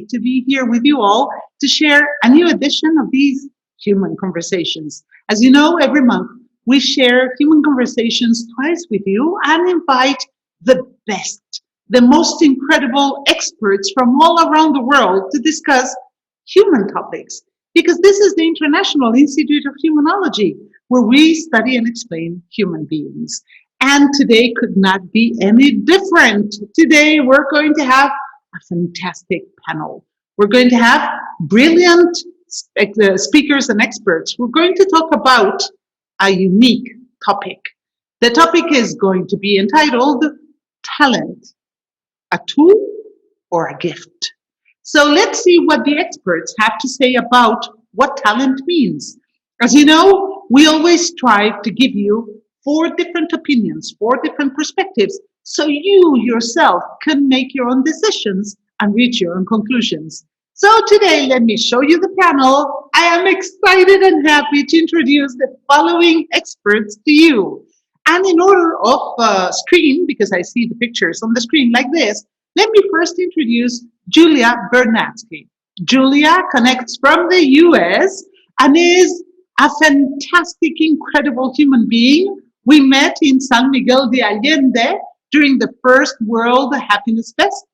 great to be here with you all to share a new edition of these human conversations. As you know, every month we share human conversations twice with you and invite the best, the most incredible experts from all around the world to discuss human topics. Because this is the International Institute of Humanology, where we study and explain human beings. And today could not be any different. Today we're going to have a fantastic panel. We're going to have brilliant speakers and experts. We're going to talk about a unique topic. The topic is going to be entitled Talent, a tool or a gift. So let's see what the experts have to say about what talent means. As you know, we always strive to give you 4 different opinions, 4 different perspectives, so you yourself can make your own decisions and reach your own conclusions. So today, let me show you the panel. I am excited and happy to introduce the following experts to you. And in order of screen, because I see the pictures on the screen like this, let me first introduce Julia Bernadsky. Julia connects from the US and is a fantastic, incredible human being. We met in San Miguel de Allende during the first World Happiness Fest.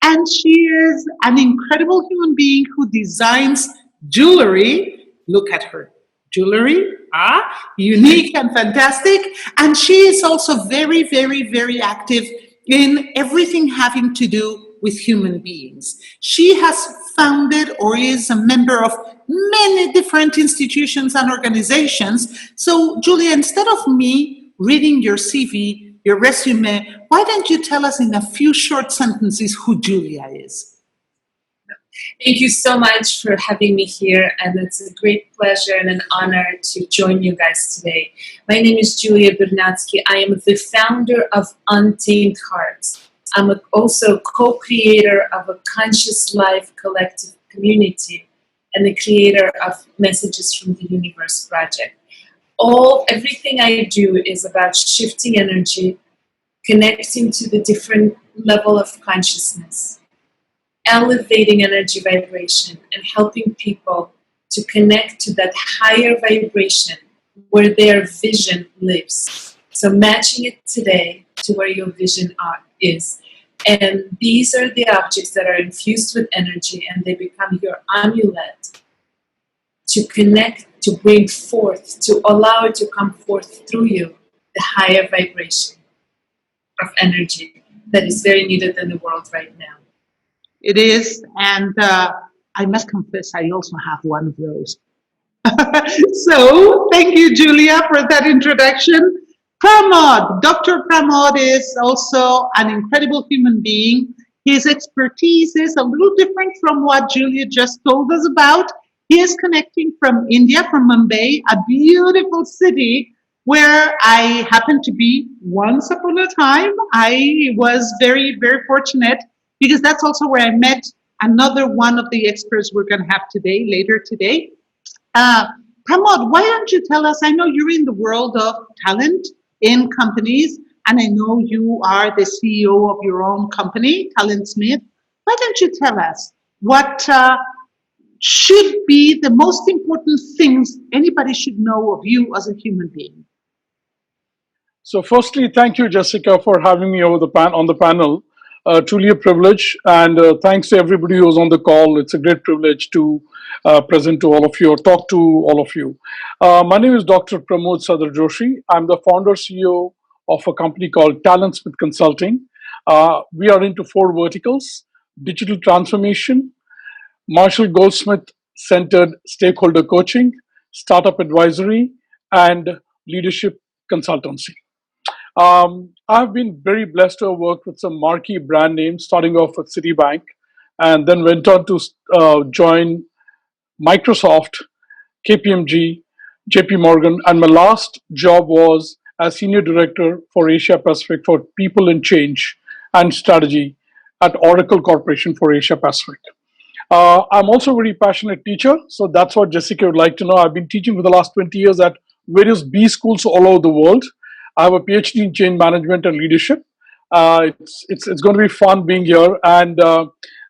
And she is an incredible human being who designs jewelry. Look at her jewelry, unique and fantastic. And she is also very, very, very active in everything having to do with human beings. She has founded or is a member of many different institutions and organizations. So, Julia, instead of me reading your CV, your resume, why don't you tell us in a few short sentences who Julia is? Thank you so much for having me here, and it's a great pleasure and an honor to join you guys today. My name is Julia Bernatsky. I am the founder of Untamed Hearts. I'm also co-creator of a Conscious Life collective community and the creator of Messages from the Universe project. Everything I do is about shifting energy, connecting to the different level of consciousness, elevating energy vibration, and helping people to connect to that higher vibration where their vision lives. So matching it today to where your vision is. And these are the objects that are infused with energy, and they become your amulet to connect, to bring forth, to allow it to come forth through you, the higher vibration of energy that is very needed in the world right now. It is, and I must confess, I also have one of those. So, thank you, Julia, for that introduction. Pramod, Dr. Pramod is also an incredible human being. His expertise is a little different from what Julia just told us about. He is connecting from India, from Mumbai, a beautiful city where I happened to be once upon a time. I was very, very fortunate because that's also where I met another one of the experts we're going to have today, later today. Pramod, why don't you tell us, I know you're in the world of talent in companies, and I know you are the CEO of your own company, Talentsmith. Why don't you tell us what should be the most important things anybody should know of you as a human being? So firstly, thank you, Jessica, for having me over on the panel. Truly a privilege, and thanks to everybody who's on the call. It's a great privilege to present to all of you or talk to all of you. My name is Dr. Pramod Sadarjoshi. I'm the founder CEO of a company called Talentsmith Consulting. We are into 4 verticals: digital transformation, Marshall Goldsmith-centered stakeholder coaching, startup advisory, and leadership consultancy. I've been very blessed to have worked with some marquee brand names, starting off with Citibank, and then went on to join Microsoft, KPMG, JP Morgan, and my last job was as Senior Director for Asia Pacific for People and Change and Strategy at Oracle Corporation for Asia Pacific. I'm also a very passionate teacher, so that's what Jessica would like to know. I've been teaching for the last 20 years at various B schools all over the world. I have a PhD in change management and leadership. It's going to be fun being here, and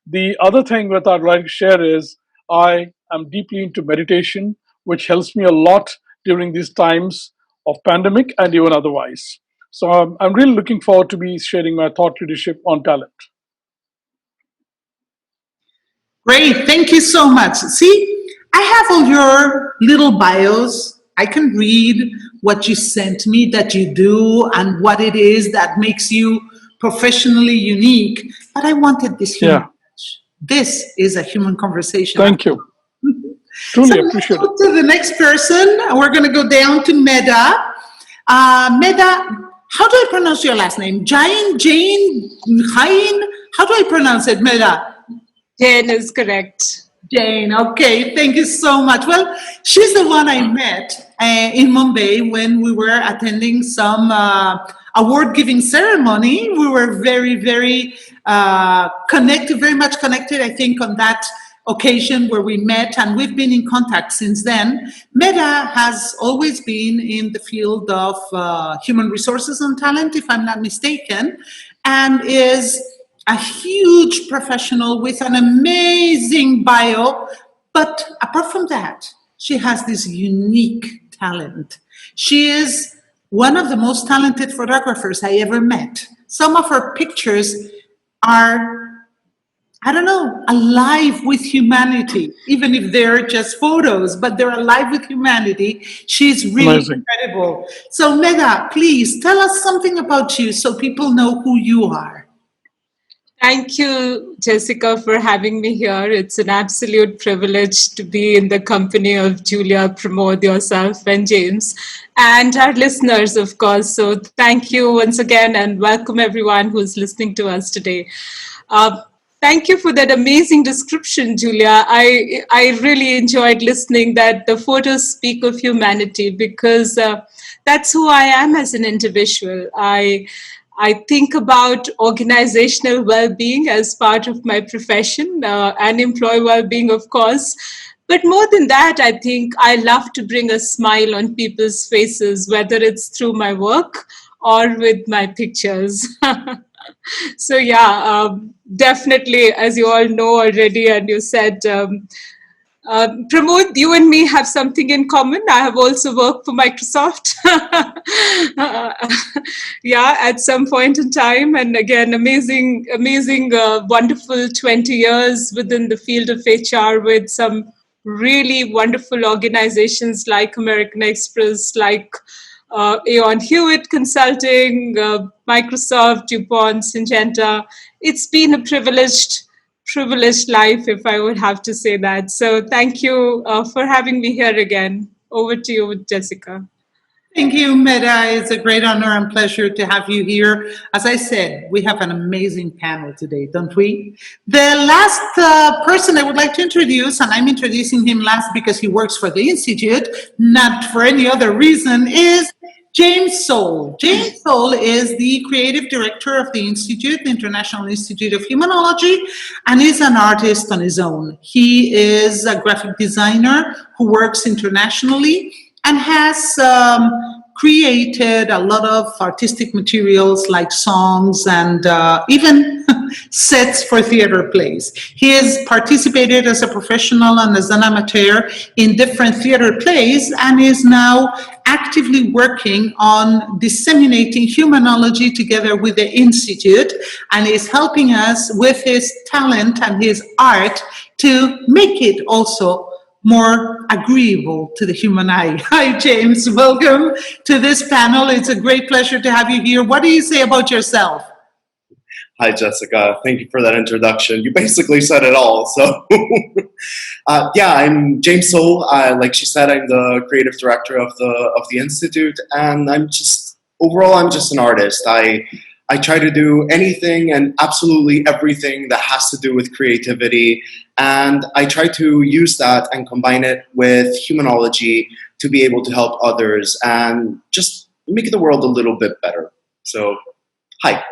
The other thing that I'd like to share is I am deeply into meditation, which helps me a lot during these times of pandemic and even otherwise. So I'm really looking forward to be sharing my thought leadership on talent. Great, thank you so much. See, I have all your little bios. I can read what you sent me that you do and what it is that makes you professionally unique. But I wanted this human touch. This is a human conversation. Thank you. So Truly let's appreciate go it. to the next person. We're going to go down to Medha. Medha, how do I pronounce your last name? Jain, Jain? How do I pronounce it, Medha? Jain is correct. Jane, okay, thank you so much. Well, she's the one I met in Mumbai when we were attending some award-giving ceremony. We were very, very connected, very much connected, I think, on that occasion where we met, and we've been in contact since then. Medha has always been in the field of human resources and talent, if I'm not mistaken, and is a huge professional with an amazing bio. But apart from that, she has this unique talent. She is one of the most talented photographers I ever met. Some of her pictures are, I don't know, alive with humanity, even if they're just photos, but they're alive with humanity. She's really Amazing. incredible. So Medha, please tell us something about you so people know who you are. Thank you, Jessica, for having me here. It's an absolute privilege to be in the company of Julia, Pramod, yourself, and James, and our listeners, of course. So thank you once again, and welcome everyone who's listening to us today. Thank you for that amazing description, Julia. I really enjoyed listening that the photos speak of humanity, because that's who I am as an individual. I think about organizational well-being as part of my profession, and employee well-being, of course. But more than that, I think I love to bring a smile on people's faces, whether it's through my work or with my pictures. So yeah, definitely, as you all know already, and you said, Pramod, you and me have something in common. I have also worked for Microsoft. Yeah, at some point in time. And again, amazing, wonderful 20 years within the field of HR with some really wonderful organizations like American Express, like Aon Hewitt Consulting, Microsoft, DuPont, Syngenta. It's been a privileged life, if I would have to say that. So thank you for having me here again. Over to you, Jessica. Thank you, Medha. It's a great honor and pleasure to have you here. As I said, we have an amazing panel today, don't we? The last person I would like to introduce, and I'm introducing him last because he works for the Institute, not for any other reason, is James S.O.U.L. James S.O.U.L is the creative director of the Institute, the International Institute of Humanology, and is an artist on his own. He is a graphic designer who works internationally and has created a lot of artistic materials like songs and even sets for theater plays. He has participated as a professional and as an amateur in different theater plays and is now actively working on disseminating humanology together with the Institute, and is helping us with his talent and his art to make it also more agreeable to the human eye. Hi, James. Welcome to this panel. It's a great pleasure to have you here. What do you say about yourself? Hi, Jessica. Thank you for that introduction. You basically said it all. So, yeah, I'm James S.O.U.L. Like she said, I'm the creative director of the Institute, and I'm just an artist. I try to do anything and absolutely everything that has to do with creativity, and I try to use that and combine it with humanology to be able to help others and just make the world a little bit better. So, hi.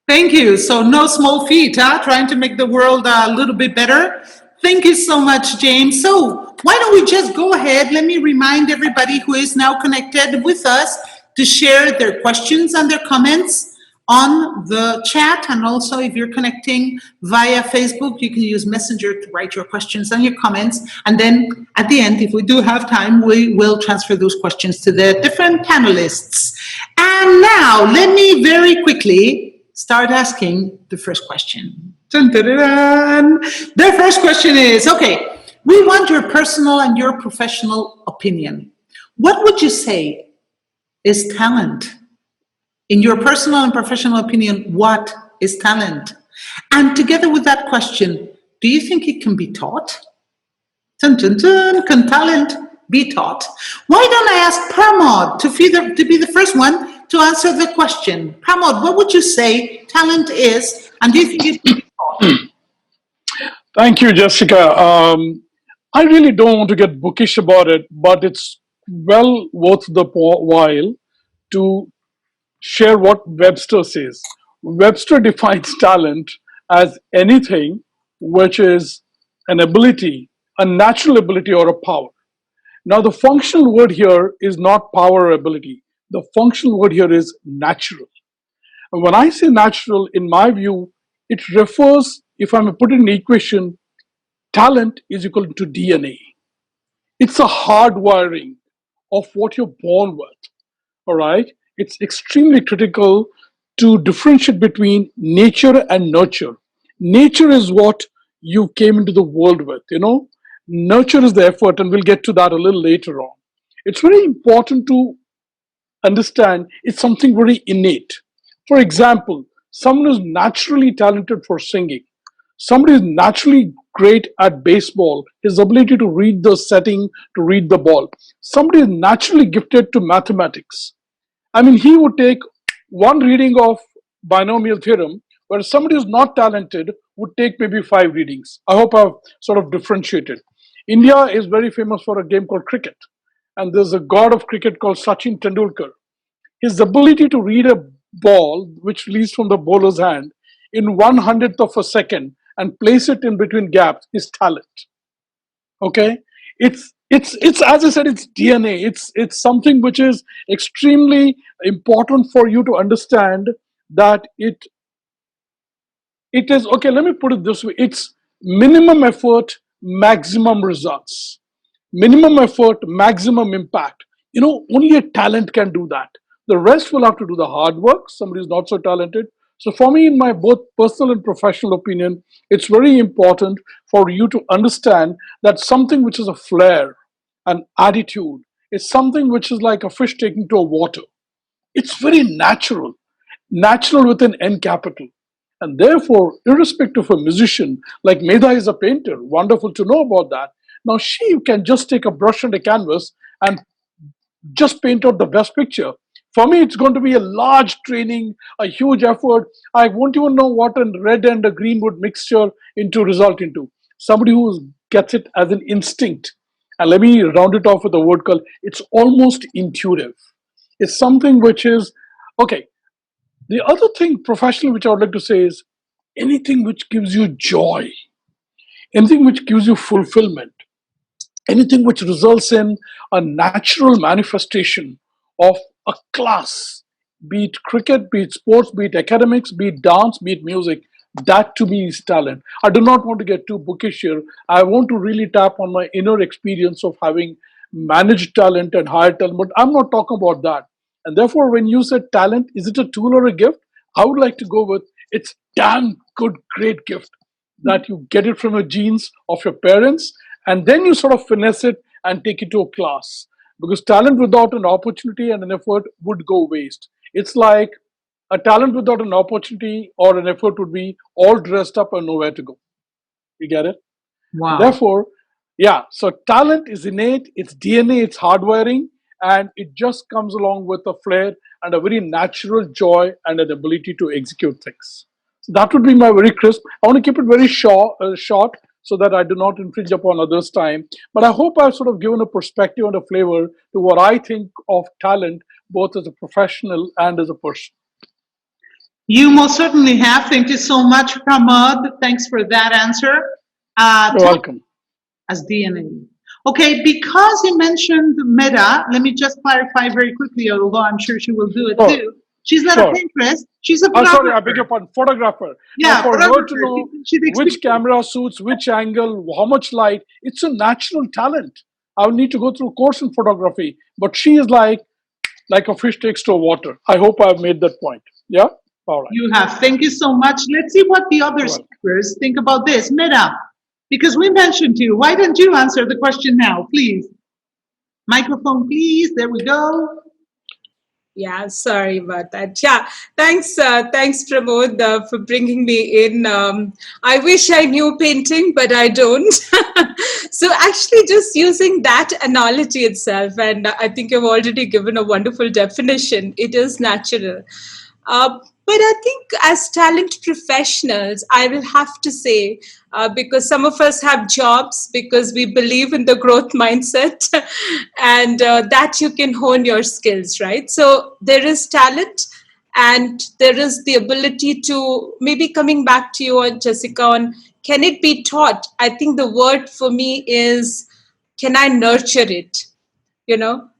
Thank you. So no small feat, huh? Trying to make the world a little bit better. Thank you so much, James. So why don't we just go ahead? Let me remind everybody who is now connected with us to share their questions and their comments on the chat, and also if you're connecting via Facebook, you can use Messenger to write your questions and your comments. And then at the end, if we do have time, we will transfer those questions to the different panelists. And now, let me very quickly start asking the first question. Dun, dun, dun, dun. The first question is, okay, we want your personal and your professional opinion. What would you say is talent? In your personal and professional opinion, what is talent? And together with that question, do you think it can be taught? Dun, dun, dun. Can talent be taught? Why don't I ask Pramod to be the first one to answer the question? Pramod, what would you say talent is, and do you think it can be taught? Thank you, Jessica. I really don't want to get bookish about it, but it's well worth the while to share what Webster says. Webster defines talent as anything which is an ability, a natural ability, or a power. Now, the functional word here is not power or ability. The functional word here is natural. And when I say natural, in my view, it refers, if I'm to put it in an equation, talent is equal to DNA. It's a hardwiring of what you're born with. All right? It's extremely critical to differentiate between nature and nurture. Nature is what you came into the world with, you know. Nurture is the effort, and we'll get to that a little later on. It's very important to understand it's something very innate. For example, someone who's naturally talented for singing, somebody is naturally great at baseball, his ability to read the setting, to read the ball. Somebody is naturally gifted to mathematics. I mean, he would take one reading of binomial theorem, where somebody who's not talented would take maybe 5 readings. I hope I've sort of differentiated. India is very famous for a game called cricket, and there's a god of cricket called Sachin Tendulkar. His ability to read a ball which leaves from the bowler's hand in 1/100th of a second and place it in between gaps is talent. Okay, it's as I said, it's DNA. It's something which is extremely important for you to understand that it is okay. Let me put it this way: it's minimum effort, maximum results. Minimum effort, maximum impact. You know, only a talent can do that. The rest will have to do the hard work. Somebody is not so talented. So for me, in my both personal and professional opinion, it's very important for you to understand that something which is a flair, an attitude, is something which is like a fish taking to a water. It's very natural, natural with an N capital. And therefore, irrespective of a musician, like Medha is a painter, wonderful to know about that. Now she can just take a brush and a canvas and just paint out the best picture. For me, it's going to be a large training, a huge effort. I won't even know what a red and a green would mixture into result into. Somebody who gets it as an instinct. And let me round it off with a word called it's almost intuitive. It's something which is okay. The other thing professionally which I would like to say is anything which gives you joy, anything which gives you fulfillment, anything which results in a natural manifestation of a class, be it cricket, be it sports, be it academics, be it dance, be it music, that to me is talent. I do not want to get too bookish here. I want to really tap on my inner experience of having managed talent and hired talent, but I'm not talking about that. And therefore, when you said talent, is it a tool or a gift? I would like to go with it's damn good, great gift that you get it from your genes of your parents, and then you sort of finesse it and take it to a class. Because talent without an opportunity and an effort would go waste. It's like a talent without an opportunity or an effort would be all dressed up and nowhere to go. You get it? Wow. Therefore, yeah, so talent is innate, it's DNA, it's hardwiring, and it just comes along with a flair and a very natural joy and an ability to execute things. So that would be my very crisp. I want to keep it very short so that I do not infringe upon others' time. But I hope I've sort of given a perspective and a flavor to what I think of talent, both as a professional and as a person. You most certainly have. Thank you so much, Pramod. Thanks for that answer. You're welcome. As DNA. Okay, because you mentioned Medha, let me just clarify very quickly, although I'm sure she will do it too. She's not Sure. a paintress. She's a Sorry, I photographer. beg your pardon. Photographer. Yeah, Now, for her photographer. to know She takes which pictures. camera suits which angle, how much light, it's a natural talent. I will need to go through a course in photography, but she is like a fish takes to water. I hope I've made that point. Yeah. All right. You have. Thank you so much. Let's see what the other Well, speakers think about this. Medha, because we mentioned you, why don't you answer the question now, please? Microphone, please. There we go. Yeah, sorry about that. Yeah, thanks, Pramod, for bringing me in. I wish I knew painting, but I don't. So actually, just using that analogy itself, and I think you've already given a wonderful definition. It is natural. But I think as talent professionals, I will have to say, because some of us have jobs because we believe in the growth mindset and that you can hone your skills, right? So there is talent and there is the ability to, maybe coming back to you, on Jessica, on can it be taught? I think the word for me is, can I nurture it?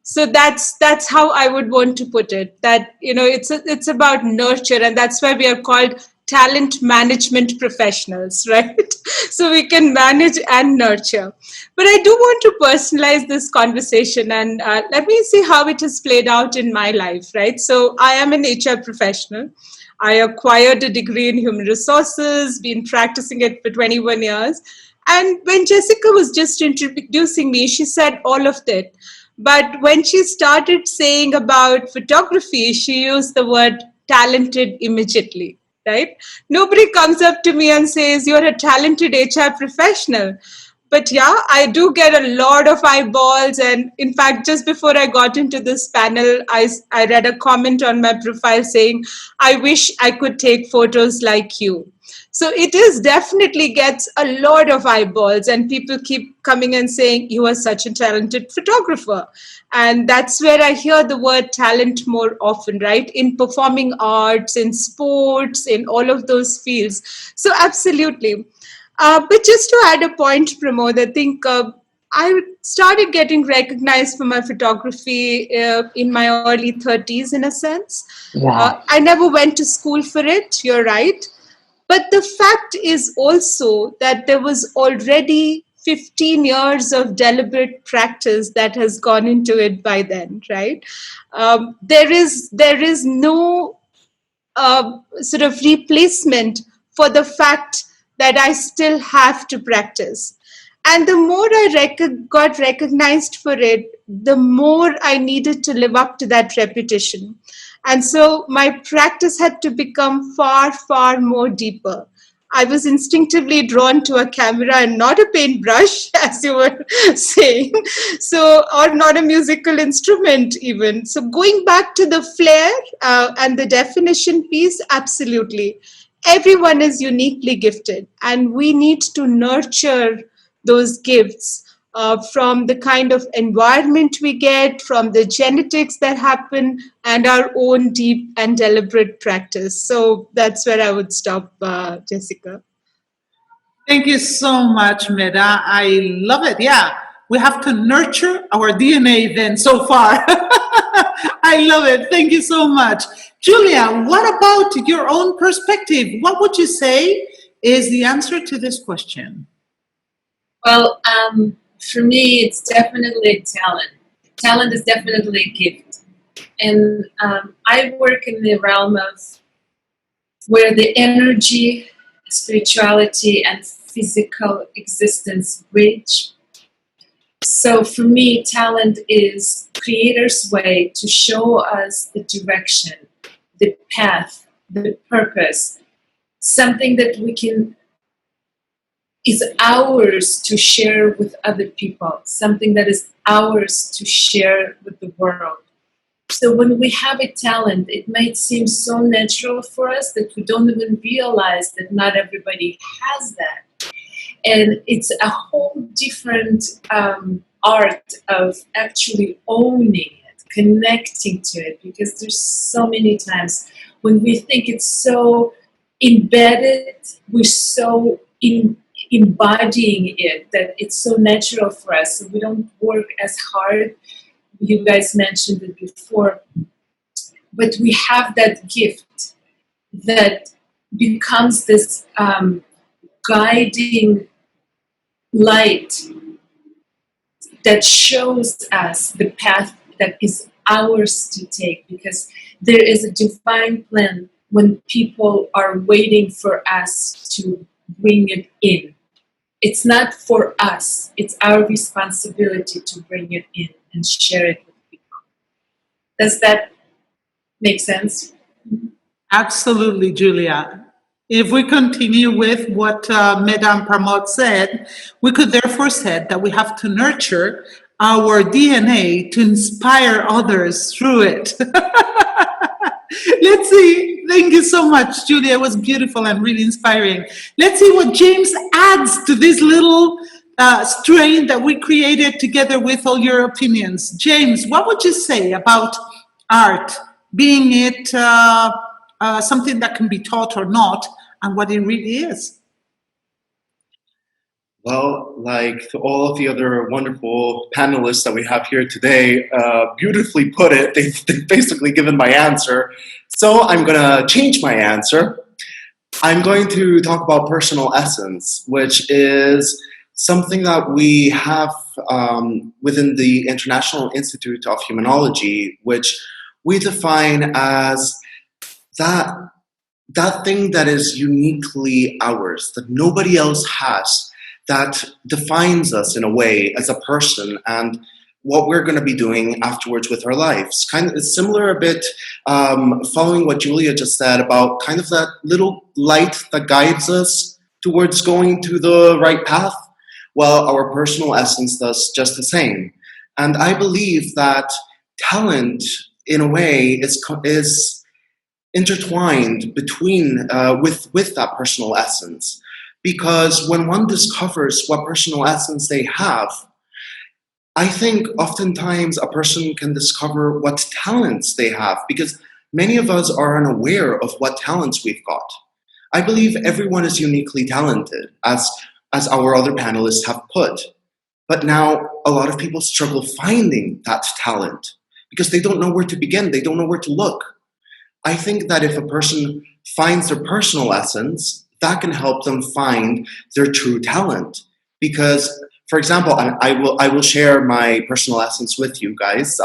So that's how I would want to put it, that it's about nurture, and that's why we are called talent management professionals, right? So we can manage and nurture. But I do want to personalize this conversation, and let me see how it has played out in my life, right? So I am an HR professional. I acquired a degree in human resources, been practicing it for 21 years. And when Jessica was just introducing me, she said all of that. But when she started saying about photography, she used the word talented immediately, right? Nobody comes up to me and says, you're a talented HR professional. But yeah, I do get a lot of eyeballs. And in fact, just before I got into this panel, I read a comment on my profile saying, I wish I could take photos like you. So it is definitely gets a lot of eyeballs, and people keep coming and saying, you are such a talented photographer. And that's where I hear the word talent more often, right? In performing arts, in sports, in all of those fields. So absolutely. But just to add a point, Pramod, I think I started getting recognized for my photography in my early 30s, in a sense. wow. I never went to school for it, you're right. But the fact is also that there was already 15 years of deliberate practice that has gone into it by then, right? There is no sort of replacement for the fact that I still have to practice. And the more I got recognized for it, the more I needed to live up to that reputation. And so my practice had to become far, far more deeper. I was instinctively drawn to a camera and not a paintbrush, as you were saying, so, or not a musical instrument even. So going back to the flair and the definition piece, absolutely. Everyone is uniquely gifted, and we need to nurture those gifts from the kind of environment we get, from the genetics that happen, and our own deep and deliberate practice. So that's where I would stop, Jessica. Thank you so much, Medha. I love it. Yeah, we have to nurture our DNA then so far. I love it. Thank you so much. Julia, what about your own perspective? What would you say is the answer to this question? Well, for me, it's definitely talent. Talent is definitely a gift. And I work in the realm of where the energy, spirituality, and physical existence bridge. So for me, talent is creator's way to show us the direction, the path, the purpose, something that we can is ours to share with other people, something that is ours to share with the world. So when we have a talent, it might seem so natural for us that we don't even realize that not everybody has that. And it's a whole different art of actually owning it, connecting to it, because there's so many times when we think it's so embedded, we're so embodying it that it's so natural for us. So we don't work as hard. You guys mentioned it before. but we have that gift that becomes this guiding light that shows us the path that is ours to take, because there is a divine plan when people are waiting for us to bring it in. It's not for us, it's our responsibility to bring it in and share it with people. Does that make sense? Absolutely, Julia. If we continue with what Medha and Pramod said, we could therefore say that we have to nurture our DNA to inspire others through it. Let's see. Thank you so much, Julia. It was beautiful and really inspiring. Let's see what James adds to this little strain that we created together with all your opinions. James, what would you say about art, being it something that can be taught or not, and what it really is? Well, like all of the other wonderful panelists that we have here today beautifully put it, they've basically given my answer. So I'm going to change my answer. I'm going to talk about personal essence, which is something that we have within the International Institute of Humanology, which we define as that thing that is uniquely ours, that nobody else has, that defines us in a way as a person and what we're going to be doing afterwards with our lives. Kind of it's similar a bit, following what Julia just said about kind of that little light that guides us towards going to the right path. Well, our personal essence does just the same. And I believe that talent, in a way, is intertwined between with that personal essence. Because when one discovers what personal essence they have, I think oftentimes a person can discover what talents they have, because many of us are unaware of what talents we've got. I believe everyone is uniquely talented, as our other panelists have put. But now a lot of people struggle finding that talent because they don't know where to begin, they don't know where to look. I think that if a person finds their personal essence, that can help them find their true talent. Because, for example, I will share my personal essence with you guys.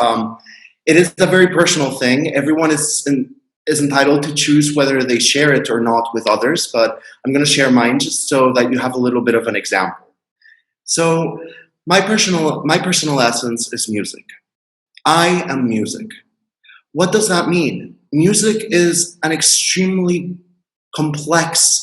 It is a very personal thing. Everyone is entitled to choose whether they share it or not with others, but I'm going to share mine just so that you have a little bit of an example. So my personal essence is music. I am music. What does that mean? Music is an extremely complex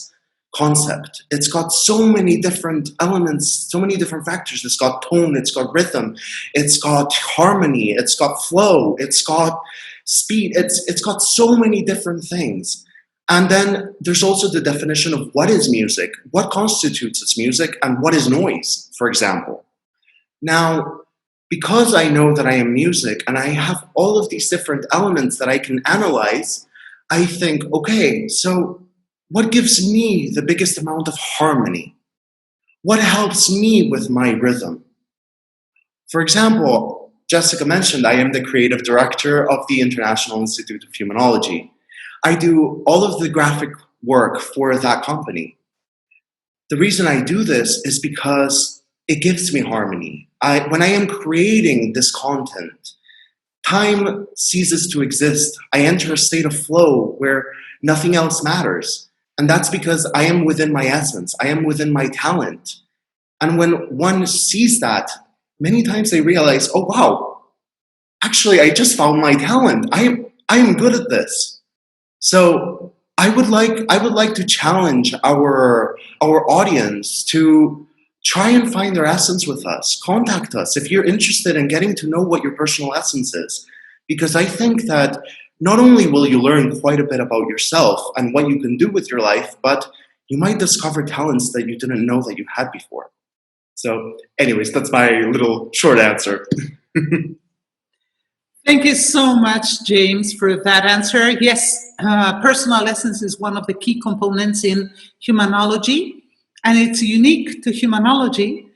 concept. It's got so many different elements, so many different factors. It's got tone, it's got rhythm, it's got harmony, it's got flow, it's got speed, it's got so many different things. And then there's also the definition of what is music, what constitutes its music, and what is noise, for example. Now, because I know that I am music and I have all of these different elements that I can analyze, I think, okay, so what gives me the biggest amount of harmony? What helps me with my rhythm? For example, Jessica mentioned I am the creative director of the International Institute of Humanology. I do all of the graphic work for that company. The reason I do this is because it gives me harmony. When I am creating this content, time ceases to exist. I enter a state of flow where nothing else matters. And that's because I am within my essence. I am within my talent. And when one sees that, many times they realize, oh, wow, actually, I just found my talent. I am good at this. So I would like to challenge our audience to try and find their essence with us. Contact us if you're interested in getting to know what your personal essence is. Because I think that not only will you learn quite a bit about yourself and what you can do with your life, but you might discover talents that you didn't know that you had before. So anyways, that's my little short answer. Thank you so much, James, for that answer. Yes, personal essence is one of the key components in humanology, and it's unique to humanology.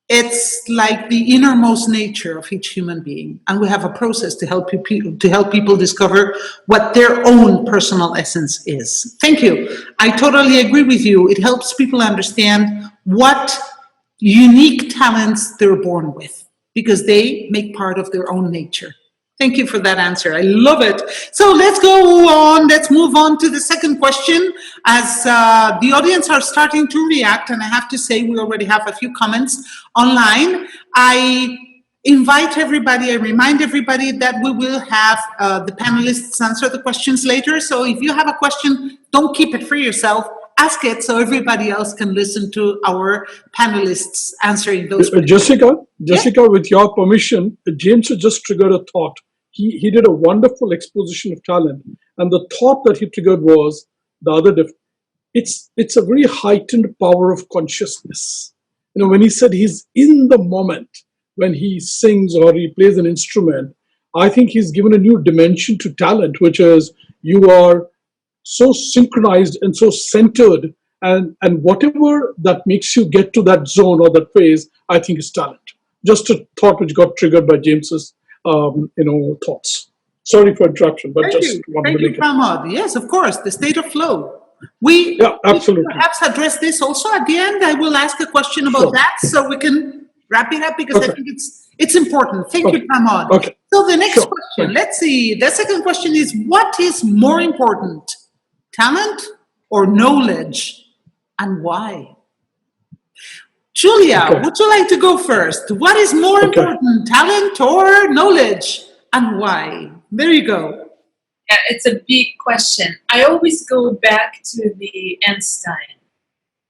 It's like the innermost nature of each human being, and we have a process to help people discover what their own personal essence is. Thank you. I totally agree with you. It helps people understand what unique talents they're born with, because they make part of their own nature. Thank you for that answer. I love it. So let's go on. Let's move on to the second question. As the audience are starting to react, and I have to say we already have a few comments online, I invite everybody, I remind everybody that we will have the panelists answer the questions later. So if you have a question, don't keep it for yourself. Ask it so everybody else can listen to our panelists answering those questions. Jessica, with your permission, James has just triggered a thought. He did a wonderful exposition of talent, and the thought that he triggered was the other it's a very heightened power of consciousness. You know, when he said he's in the moment when he sings or he plays an instrument, I think he's given a new dimension to talent, which is you are so synchronized and so centered, and whatever that makes you get to that zone or that phase, I think is talent. Just a thought which got triggered by James's thoughts. Sorry for interruption, but Thank you, Pramod. Yes, of course, the state of flow. Absolutely. Perhaps address this also at the end. I will ask a question about that so we can wrap it up, because I think it's important. Thank you, Pramod. Okay. So the next question, let's see. The second question is, what is more important, talent or knowledge, and why? Julia, would you like to go first? What is more important, talent or knowledge, and why? There you go. Yeah, it's a big question. I always go back to the Einstein.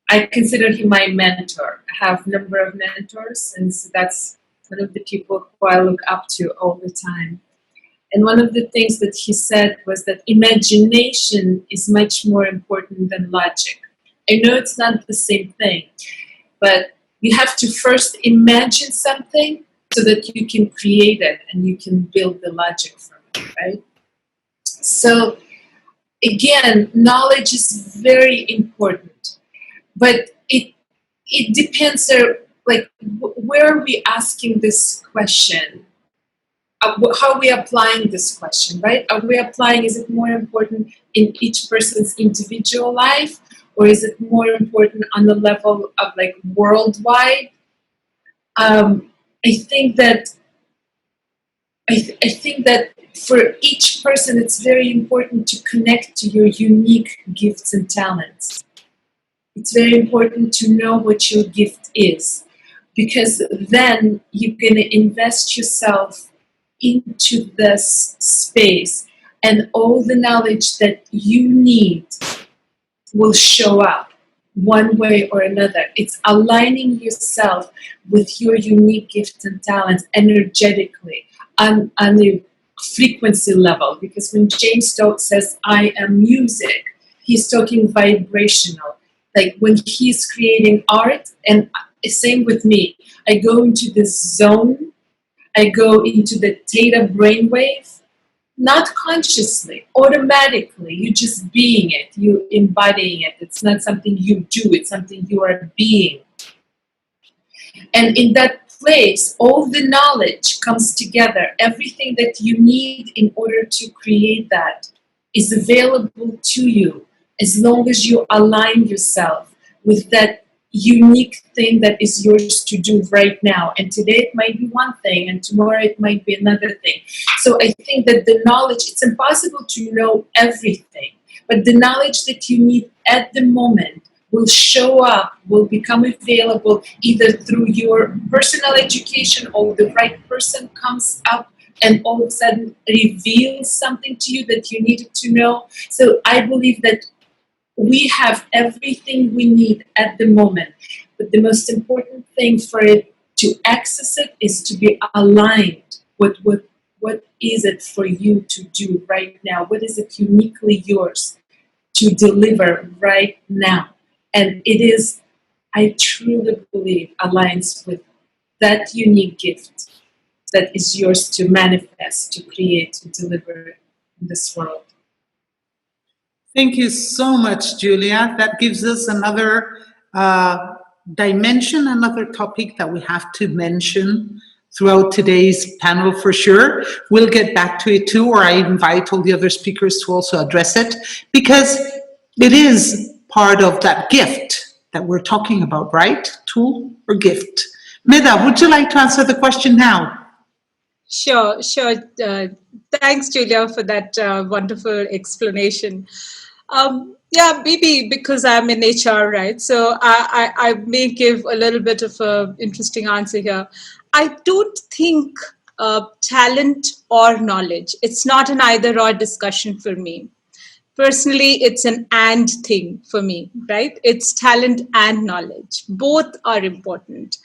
I consider him my mentor. I have a number of mentors, and so that's one of the people who I look up to all the time. And one of the things that he said was that imagination is much more important than logic. I know it's not the same thing, but you have to first imagine something so that you can create it and you can build the logic from it, right? So again, knowledge is very important, but it depends. Like, where are we asking this question? How are we applying this question, right? Are we applying, is it more important in each person's individual life, or is it more important on the level of like worldwide? I think that for each person, it's very important to connect to your unique gifts and talents. It's very important to know what your gift is, because then you're going to invest yourself into this space, and all the knowledge that you need will show up one way or another. It's aligning yourself with your unique gifts and talents energetically on the frequency level, because when James Stowe says I am music, he's talking vibrational. Like when he's creating art, and same with me, I go into this zone, I go into the theta brainwave, not consciously, automatically. You're just being it, you're embodying it. It's not something you do, it's something you are being. And in that place, all the knowledge comes together. Everything that you need in order to create that is available to you, as long as you align yourself with that unique thing that is yours to do right now. And today it might be one thing, and tomorrow it might be another thing. So I think that the knowledge, it's impossible to know everything, but the knowledge that you need at the moment will show up, will become available either through your personal education, or the right person comes up and all of a sudden reveals something to you that you needed to know. So I believe that we have everything we need at the moment, but the most important thing for it to access it is to be aligned with what is it for you to do right now? What is it uniquely yours to deliver right now? And it is, I truly believe, aligns with that unique gift that is yours to manifest, to create, to deliver in this world. Thank you so much, Julia. That gives us another dimension, another topic that we have to mention throughout today's panel for sure. We'll get back to it too, or I invite all the other speakers to also address it, because it is part of that gift that we're talking about, right? Tool or gift? Medha, would you like to answer the question now? Sure, sure. Thanks, Julia, for that wonderful explanation. Yeah, maybe because I'm in HR, right? So I may give a little bit of an interesting answer here. I don't think talent or knowledge, it's not an either or discussion for me. Personally, it's an and thing for me, right? It's talent and knowledge. Both are important.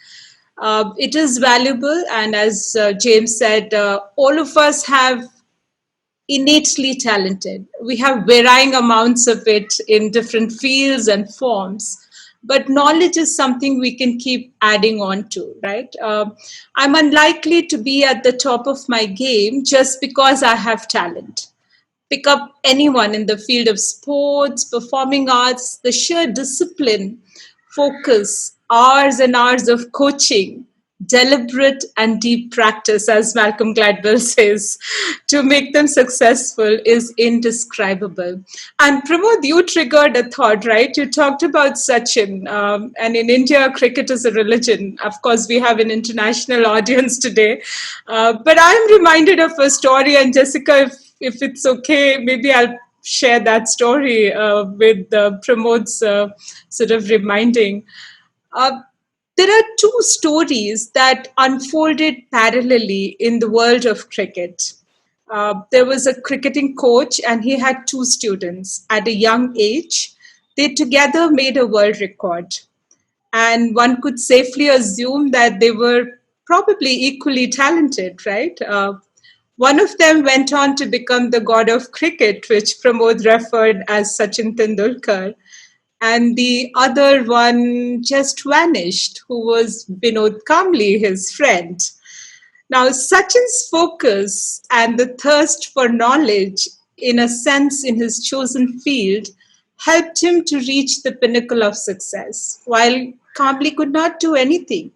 It is valuable, and as James said, all of us have innately talented. We have varying amounts of it in different fields and forms, but knowledge is something we can keep adding on to, right? I'm unlikely to be at the top of my game just because I have talent. Pick up anyone in the field of sports, performing arts, the sheer discipline, focus, hours and hours of coaching, deliberate and deep practice, as Malcolm Gladwell says, to make them successful is indescribable. And Pramod, you triggered a thought, right? You talked about Sachin, and in India, cricket is a religion. Of course, we have an international audience today. But I'm reminded of a story, and Jessica, if it's okay, maybe I'll share that story with Pramod's sort of reminding. There are two stories that unfolded parallelly in the world of cricket. There was a cricketing coach and he had two students at a young age. They together made a world record. And one could safely assume that they were probably equally talented, right? One of them went on to become the god of cricket, which Pramod referred as Sachin Tendulkar. And the other one just vanished, who was Vinod Kamli, his friend. Now, Sachin's focus and the thirst for knowledge, in a sense, in his chosen field, helped him to reach the pinnacle of success, while Kamli could not do anything.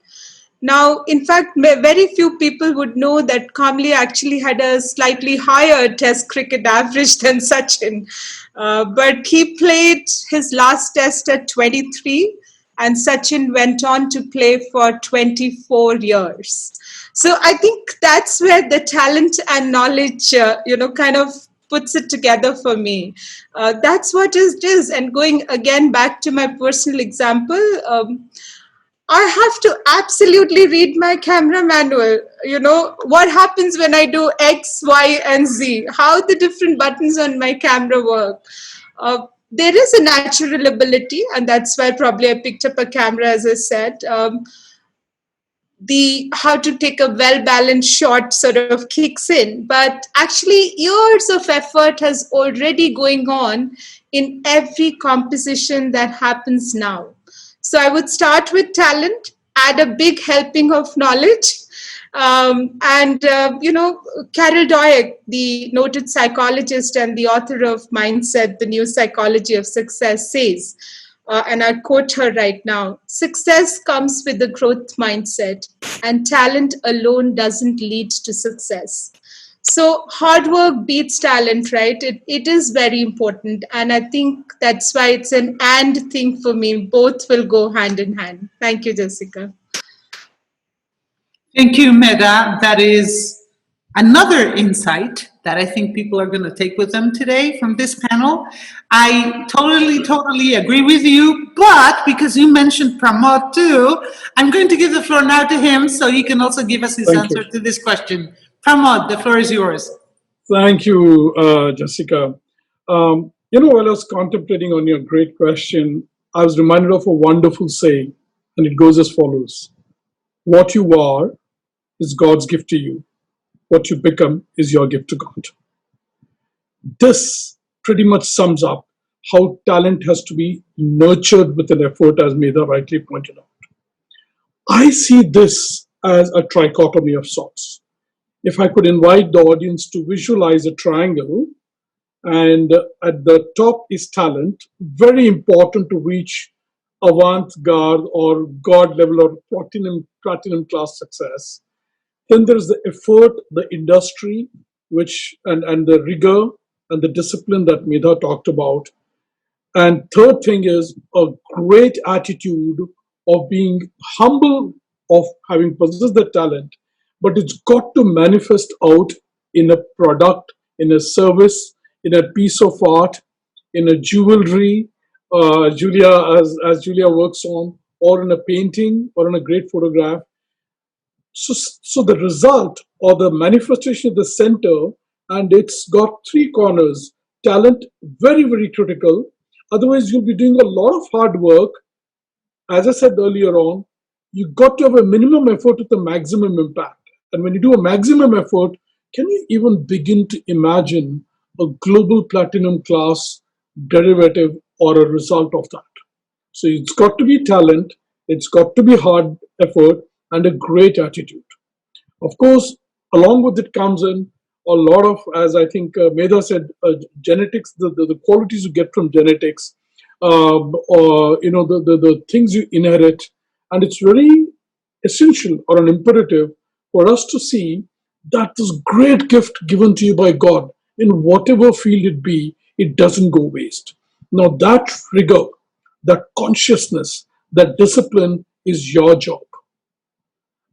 Now, in fact, very few people would know that Kamli actually had a slightly higher test cricket average than Sachin. But he played his last test at 23, and Sachin went on to play for 24 years. So I think that's where the talent and knowledge, kind of puts it together for me. That's what it is. And going again back to my personal example, I have to absolutely read my camera manual. What happens when I do X, Y, and Z, how the different buttons on my camera work. There is a natural ability, and that's why probably I picked up a camera, as I said. The how to take a well-balanced shot sort of kicks in, but actually years of effort has already going on in every composition that happens now. So I would start with talent, add a big helping of knowledge. Carol Dweck, the noted psychologist and the author of Mindset, The New Psychology of Success, says, and I'll quote her right now, "Success comes with a growth mindset, and talent alone doesn't lead to success." So hard work beats talent, right? It is very important. And I think that's why it's an and thing for me. Both will go hand in hand. Thank you, Jessica. Thank you, Medha. That is another insight that I think people are going to take with them today from this panel. I totally agree with you, but because you mentioned Pramod too, I'm going to give the floor now to him so he can also give us his answer to this question. Pramod, the floor is yours. Thank you, Jessica. While I was contemplating on your great question, I was reminded of a wonderful saying, and it goes as follows. What you are is God's gift to you. What you become is your gift to God. This pretty much sums up how talent has to be nurtured with an effort, as Medha rightly pointed out. I see this as a trichotomy of sorts. If I could invite the audience to visualize a triangle, and at the top is talent, very important to reach avant-garde or god level or platinum class success. Then there's the effort, the industry, which and the rigor and the discipline that Medha talked about. And third thing is a great attitude of being humble, of having possessed the talent, but it's got to manifest out in a product, in a service, in a piece of art, in a jewelry, Julia as Julia works on, or in a painting, or in a great photograph. So the result or the manifestation of the center, and it's got three corners. Talent, very, very critical. Otherwise, you'll be doing a lot of hard work. As I said earlier on, you got to have a minimum effort with a maximum impact. And when you do a maximum effort, can you even begin to imagine a global platinum class derivative or a result of that? So it's got to be talent, it's got to be hard effort, and a great attitude. Of course, along with it comes in a lot of, as I think Medha said, genetics, the qualities you get from genetics, or the things you inherit, and it's very essential or an imperative for us to see that this great gift given to you by God, in whatever field it be, it doesn't go waste. Now that rigor, that consciousness, that discipline is your job.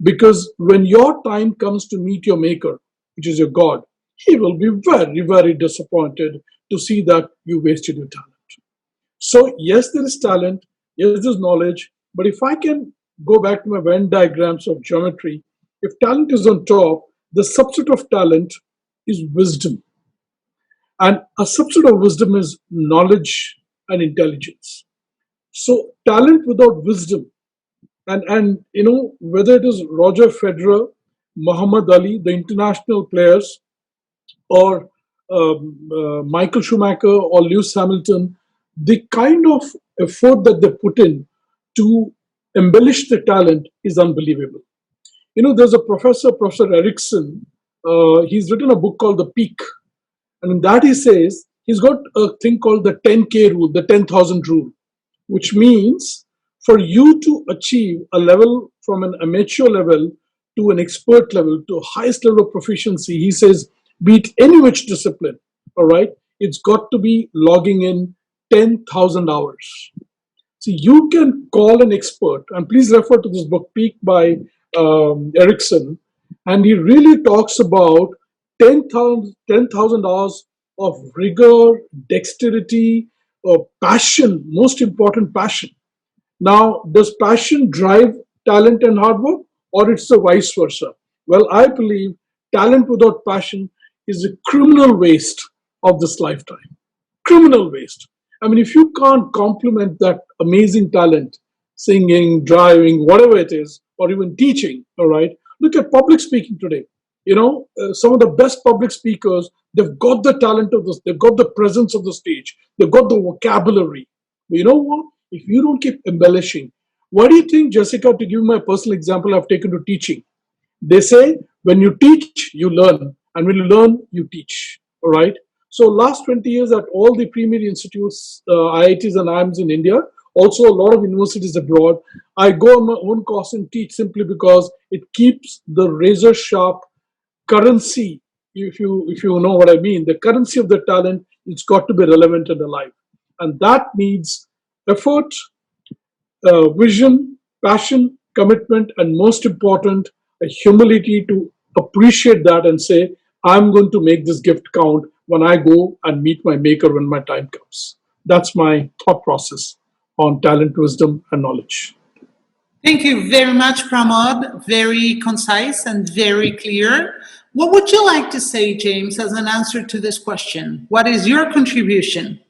Because when your time comes to meet your maker, which is your God, he will be very, very disappointed to see that you wasted your talent. So, yes, there is talent, yes, there's knowledge, but if I can go back to my Venn diagrams of geometry, if talent is on top, the subset of talent is wisdom. And a subset of wisdom is knowledge and intelligence. So, talent without wisdom, and whether it is Roger Federer, Muhammad Ali, the international players, or Michael Schumacher or Lewis Hamilton, the kind of effort that they put in to embellish the talent is unbelievable. There's a Professor Erickson. He's written a book called The Peak, and in that he says he's got a thing called the 10K rule, the 10,000 rule, which means for you to achieve a level from an amateur level to an expert level to a highest level of proficiency, he says, be it any which discipline, all right, it's got to be logging in 10,000 hours. So you can call an expert, and please refer to this book, Peak by Erickson, and he really talks about 10,000 hours of rigor, dexterity, passion, most important passion. Now, does passion drive talent and hard work, or it's the vice versa? Well, I believe talent without passion is a criminal waste of this lifetime. Criminal waste. I mean, if you can't complement that amazing talent, singing, driving, whatever it is, or even teaching, all right, look at public speaking today. Some of the best public speakers, they've got the talent of this, they've got the presence of the stage, they've got the vocabulary. But you know what? If you don't keep embellishing, what do you think, Jessica, to give you my personal example I've taken to teaching? They say, when you teach, you learn. And when you learn, you teach. All right? So last 20 years at all the premier institutes, IITs and IIMs in India, also a lot of universities abroad, I go on my own course and teach simply because it keeps the razor sharp currency, if you know what I mean, the currency of the talent, it's got to be relevant and alive. And that needs effort, vision, passion, commitment, and most important, a humility to appreciate that and say, I'm going to make this gift count when I go and meet my maker when my time comes. That's my thought process on talent, wisdom, and knowledge. Thank you very much, Pramod. Very concise and very clear. What would you like to say, James, as an answer to this question? What is your contribution?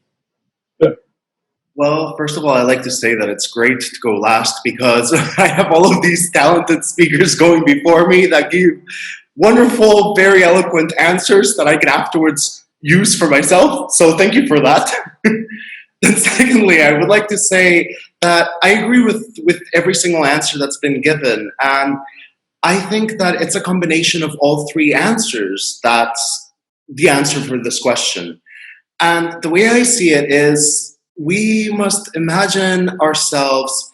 Well, first of all, I like to say that it's great to go last because I have all of these talented speakers going before me that give wonderful, very eloquent answers that I can afterwards use for myself. So thank you for that. Then secondly, I would like to say that I agree with every single answer that's been given. And I think that it's a combination of all three answers that's the answer for this question. And the way I see it is, we must imagine ourselves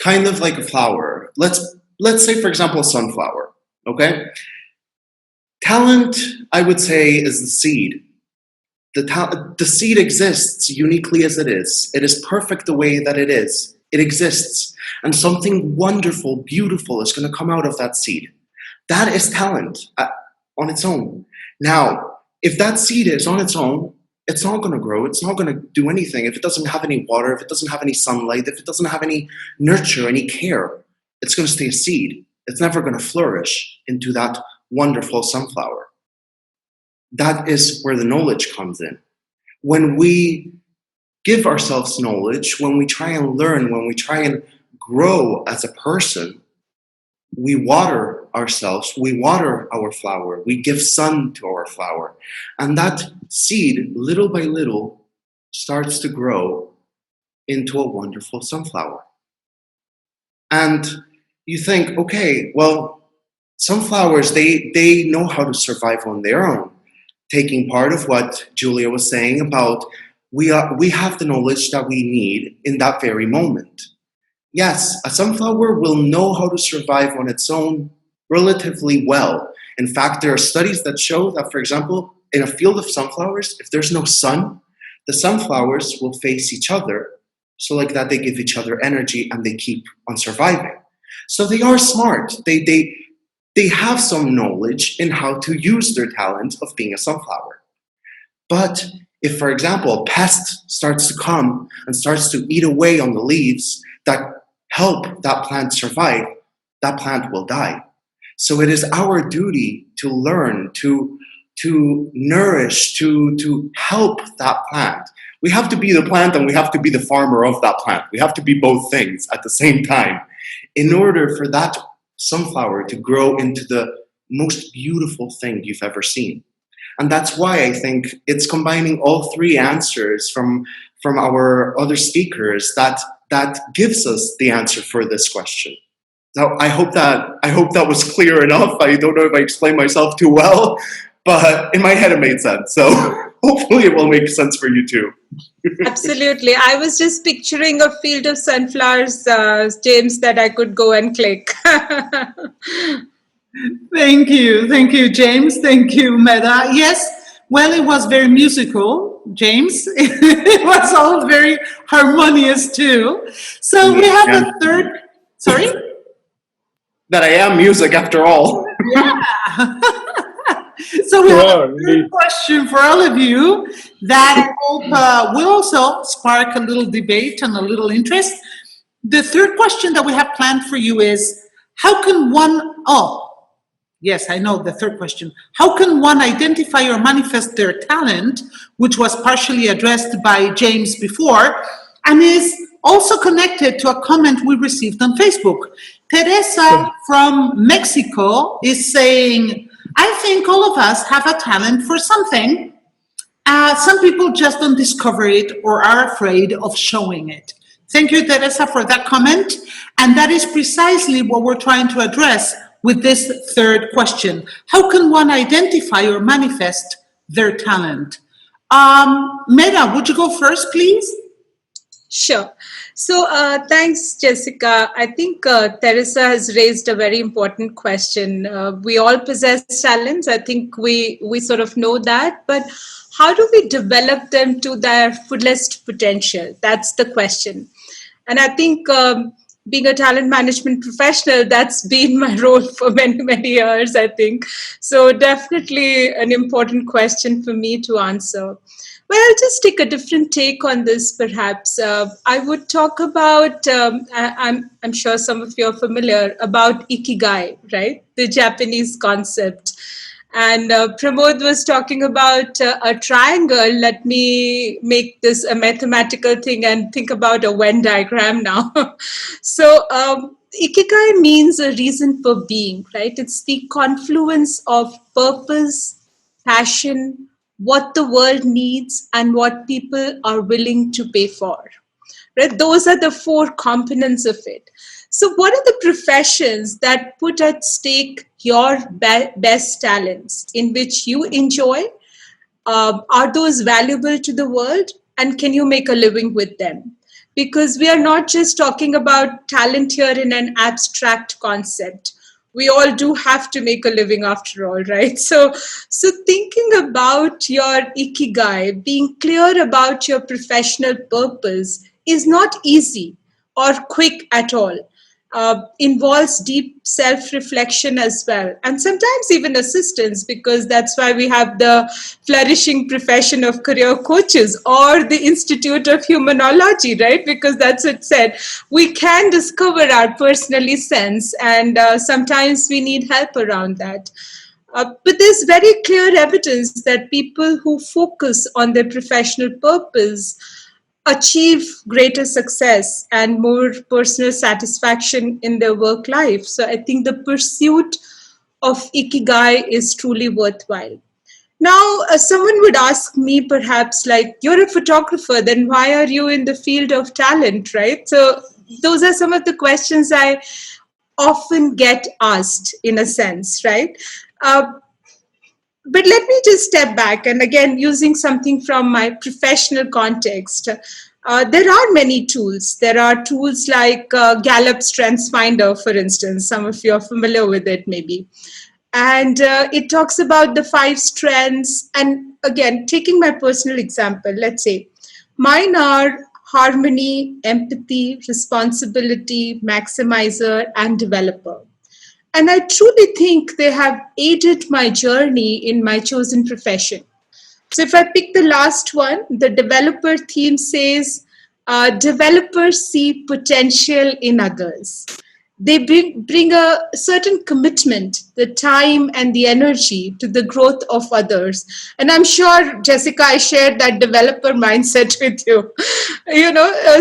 kind of like a flower. Let's say, for example, a sunflower. Okay, talent, I would say, is the seed. The seed exists uniquely as it is. It is perfect the way that it is. It exists, and something wonderful, beautiful is going to come out of that seed. That is talent on its own. Now, if that seed is on its own, it's not going to grow. It's not going to do anything if it doesn't have any water, if it doesn't have any sunlight, if it doesn't have any nurture, any care. It's going to stay a seed. It's never going to flourish into that wonderful sunflower. That is where the knowledge comes in. When we give ourselves knowledge, when we try and learn, when we try and grow as a person, we water ourselves, we water our flower, we give sun to our flower. And that seed, little by little, starts to grow into a wonderful sunflower. And you think, okay, well, sunflowers, they know how to survive on their own. Taking part of what Julia was saying about we have the knowledge that we need in that very moment. Yes, a sunflower will know how to survive on its own relatively well. In fact, there are studies that show that, for example, in a field of sunflowers, if there's no sun, the sunflowers will face each other. So like that, they give each other energy and they keep on surviving. So they are smart. They have some knowledge in how to use their talent of being a sunflower. But if, for example, a pest starts to come and starts to eat away on the leaves that help that plant survive, that plant will die. So it is our duty to learn, to nourish, to help that plant. We have to be the plant and we have to be the farmer of that plant. We have to be both things at the same time in order for that sunflower to grow into the most beautiful thing you've ever seen. And that's why I think it's combining all three answers from our other speakers that gives us the answer for this question. Now, I hope that was clear enough. I don't know if I explained myself too well, but in my head it made sense. So hopefully it will make sense for you too. Absolutely. I was just picturing a field of sunflowers, James, that I could go and click. Thank you, James. Thank you, Medha. Yes, well, it was very musical, James. It was all very harmonious too. So we have a third. Sorry. That I am music after all. Yeah. So we have a third question for all of you that I hope will also spark a little debate and a little interest. The third question that we have planned for you is, how can one, yes, I know the third question. How can one identify or manifest their talent, which was partially addressed by James before, and is also connected to a comment we received on Facebook. Teresa from Mexico is saying, I think all of us have a talent for something. Some people just don't discover it or are afraid of showing it. Thank you, Teresa, for that comment. And that is precisely what we're trying to address with this third question. How can one identify or manifest their talent? Medha, would you go first, please? Sure. So thanks, Jessica. I think Teresa has raised a very important question. We all possess talents. I think we sort of know that. But how do we develop them to their fullest potential? That's the question. And I think being a talent management professional, that's been my role for many, many years, I think. So definitely an important question for me to answer. Well, I'll just take a different take on this, perhaps. I would talk about, I'm sure some of you are familiar, about Ikigai, right? The Japanese concept. And Pramod was talking about a triangle. Let me make this a mathematical thing and think about a Venn diagram now. So Ikigai means a reason for being, right? It's the confluence of purpose, passion, what the world needs, and what people are willing to pay for. Right? Those are the four components of it. So what are the professions that put at stake your best talents in which you enjoy? Are those valuable to the world? and can you make a living with them? Because we are not just talking about talent here in an abstract concept. We all do have to make a living after all, right? So thinking about your ikigai, being clear about your professional purpose is not easy or quick at all. Involves deep self-reflection as well, and sometimes even assistance, because that's why we have the flourishing profession of career coaches or the Institute of Humanology, right? Because that's what it said. We can discover our personal essence, and sometimes we need help around that. But there's very clear evidence that people who focus on their professional purpose achieve greater success and more personal satisfaction in their work life. So I think the pursuit of ikigai is truly worthwhile. Now, someone would ask me perhaps, like, you're a photographer, then why are you in the field of talent, right? So those are some of the questions I often get asked, in a sense, right? Uh, but let me just step back, and again, using something from my professional context. There are many tools. There are tools like Gallup Strengths Finder, for instance. Some of you are familiar with it, maybe. And it talks about the 5 strengths. And again, taking my personal example, let's say mine are harmony, empathy, responsibility, maximizer, and developer. And I truly think they have aided my journey in my chosen profession. So if I pick the last one, the developer theme says, developers see potential in others. They bring a certain commitment, the time and the energy to the growth of others. And I'm sure, Jessica, I shared that developer mindset with you.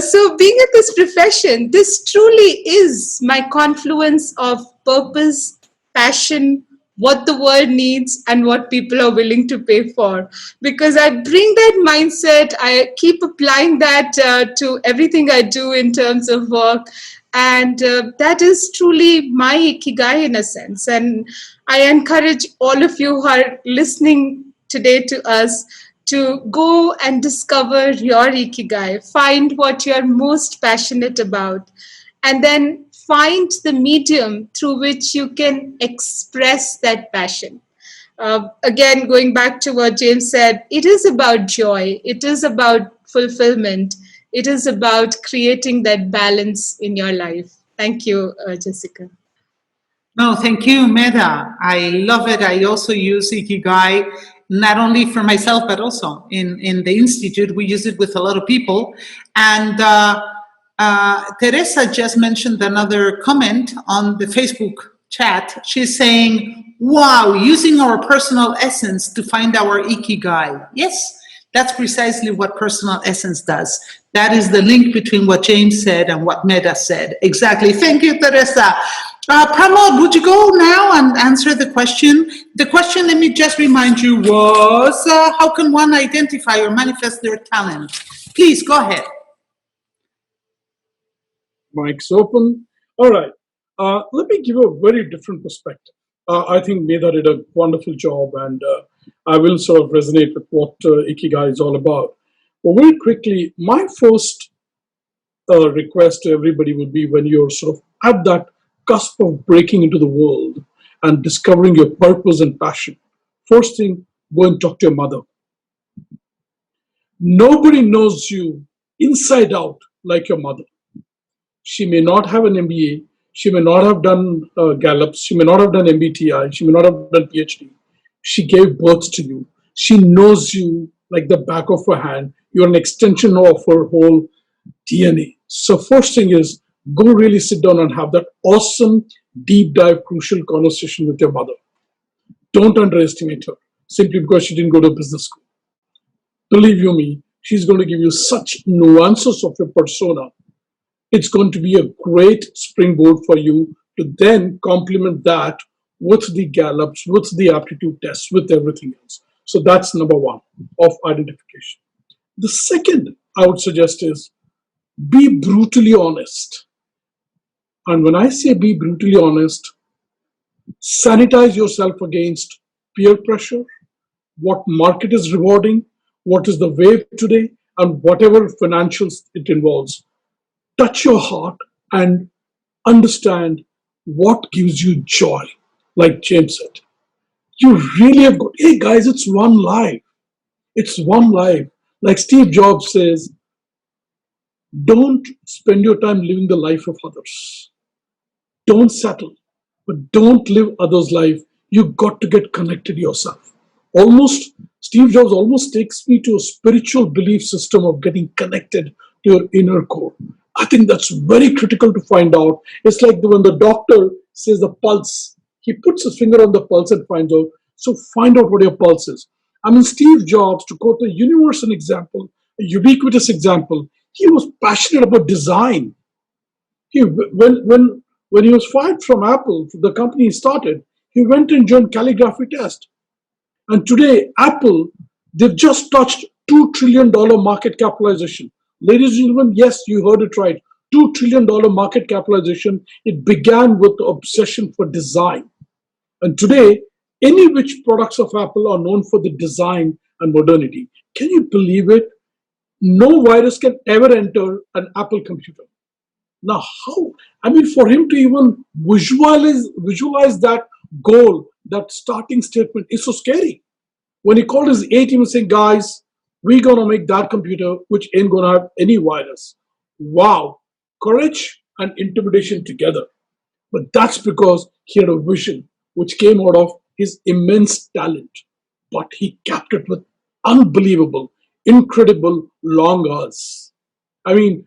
So being in this profession, this truly is my confluence of purpose, passion, what the world needs, and what people are willing to pay for. Because I bring that mindset, I keep applying that to everything I do in terms of work. And that is truly my ikigai in a sense. And I encourage all of you who are listening today to us to go and discover your ikigai, find what you're most passionate about, and then find the medium through which you can express that passion. Again, going back to what James said, it is about joy, it is about fulfillment, it is about creating that balance in your life. Thank you, Jessica. No, thank you, Medha. I love it. I also use Ikigai, not only for myself, but also in the Institute. We use it with a lot of people. And Teresa just mentioned another comment on the Facebook chat. She's saying, wow, using our personal essence to find our Ikigai. Yes, that's precisely what personal essence does. That is the link between what James said and what Medha said. Exactly. Thank you, Teresa. Pramod, would you go now and answer the question? The question, let me just remind you, was how can one identify or manifest their talent? Please, go ahead. Mic's open. All right. Let me give a very different perspective. I think Medha did a wonderful job, and I will sort of resonate with what Ikigai is all about. But very quickly, my first request to everybody would be, when you're sort of at that cusp of breaking into the world and discovering your purpose and passion, first thing, go and talk to your mother. Nobody knows you inside out like your mother. She may not have an MBA, she may not have done Gallups, she may not have done MBTI, she may not have done PhD. She gave birth to you. She knows you like the back of her hand. You're an extension of her whole DNA. So first thing is, go really sit down and have that awesome, deep dive, crucial conversation with your mother. Don't underestimate her simply because she didn't go to business school. Believe you me, she's going to give you such nuances of your persona. It's going to be a great springboard for you to then complement that with the Gallups, with the aptitude tests, with everything else. So that's number one of identification. The second I would suggest is, be brutally honest. And when I say be brutally honest, sanitize yourself against peer pressure, what market is rewarding, what is the wave today, and whatever financials it involves, touch your heart and understand what gives you joy. Like James said, you really have got, hey guys, it's one life. It's one life. Like Steve Jobs says, don't spend your time living the life of others. Don't settle, but don't live others' life. You got to get connected yourself. Almost, Steve Jobs almost takes me to a spiritual belief system of getting connected to your inner core. I think that's very critical to find out. It's like when the doctor says the pulse, he puts his finger on the pulse and finds out. So find out what your pulse is. I mean, Steve Jobs, to quote a universal example, a ubiquitous example, he was passionate about design. When he was fired from Apple, the company he started, he went and joined calligraphy test. And today, Apple, they've just touched $2 trillion market capitalization. Ladies and gentlemen, yes, you heard it right. $2 trillion market capitalization. It began with the obsession for design. And today, any which products of Apple are known for the design and modernity. Can you believe it? No virus can ever enter an Apple computer. Now, how? I mean, for him to even visualize that goal, that starting statement is so scary. When he called his A team and saying, guys, we're going to make that computer which ain't going to have any virus. Wow. Courage and intimidation together. But that's because he had a vision which came out of his immense talent. But he kept it with unbelievable, incredible long hours. I mean,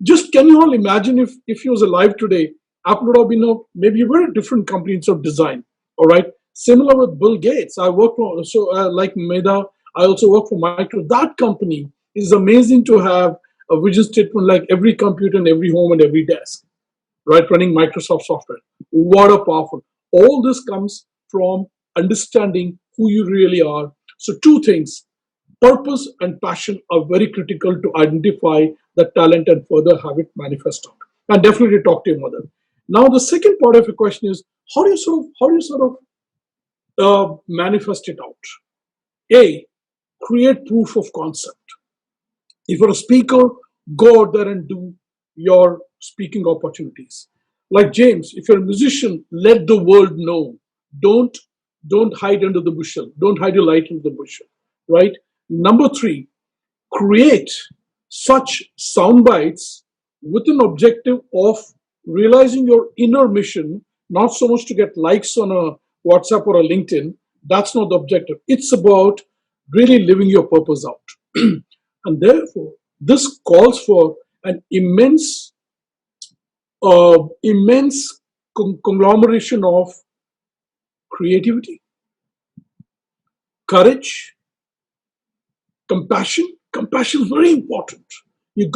just can you all imagine if he was alive today, Apple would have been maybe a very different company instead of design. All right. Similar with Bill Gates. I work for, like Medha, I also work for Microsoft. That company is amazing to have a vision statement like every computer in every home and every desk, right? Running Microsoft software. What a powerful. All this comes from understanding who you really are. So two things, purpose and passion are very critical to identify the talent and further have it manifest out. And definitely talk to your mother. Now, the second part of your question is how do you sort of manifest it out? A, create proof of concept. If you're a speaker, go out there and do your speaking opportunities. Like James, if you're a musician, let the world know. Don't hide under the bushel. Don't hide your light under the bushel. Right? Number three, create such sound bites with an objective of realizing your inner mission, not so much to get likes on a WhatsApp or a LinkedIn. That's not the objective. It's about really living your purpose out. And therefore, this calls for an immense conglomeration of creativity, courage, compassion. Compassion is very important. You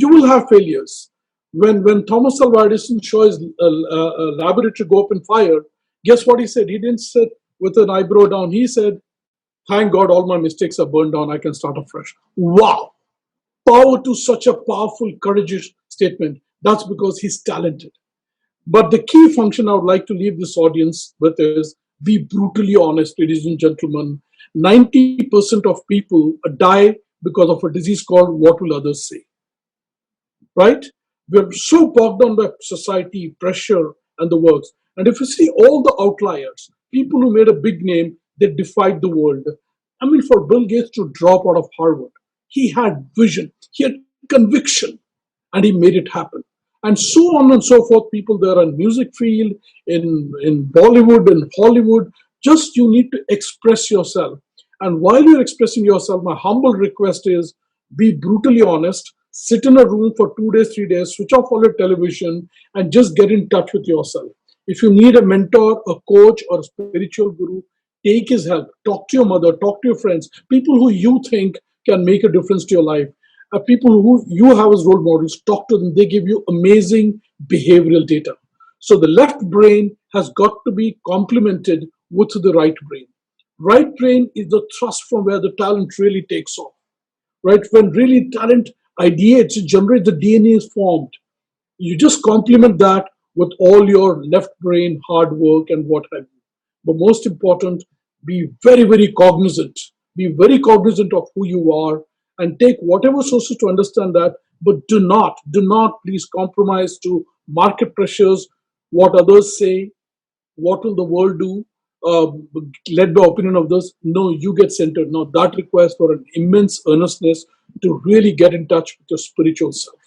will have failures. When Thomas Alva Edison saw his laboratory go up in fire, guess what he said? He didn't sit with an eyebrow down. He said, thank God all my mistakes are burned down. I can start afresh. Wow. Power to such a powerful, courageous statement. That's because he's talented. But the key function I would like to leave this audience with is be brutally honest, ladies and gentlemen. 90% of people die because of a disease called what will others say. Right? We're so bogged down by society, pressure, and the works. And if you see all the outliers, people who made a big name, they defied the world. I mean, for Bill Gates to drop out of Harvard, he had vision, he had conviction, and he made it happen. And so on and so forth, people there in music field, in Bollywood, in Hollywood, just you need to express yourself. And while you're expressing yourself, my humble request is be brutally honest, sit in a room for 2 days, 3 days, switch off all your television, and just get in touch with yourself. If you need a mentor, a coach, or a spiritual guru, take his help. Talk to your mother, talk to your friends, people who you think can make a difference to your life. People who you have as role models, talk to them. They give you amazing behavioral data. So the left brain has got to be complemented with the right brain. Right brain is the thrust from where the talent really takes off. Right? When really talent ideates, it generates, the DNA is formed. You just complement that with all your left brain hard work and what have you. But most important, be very, very cognizant. Be very cognizant of who you are and take whatever sources to understand that, but do not please compromise to market pressures, what others say, what will the world do, uh, led by opinion of this. No, you get centered. Now that requires for an immense earnestness to really get in touch with your spiritual self.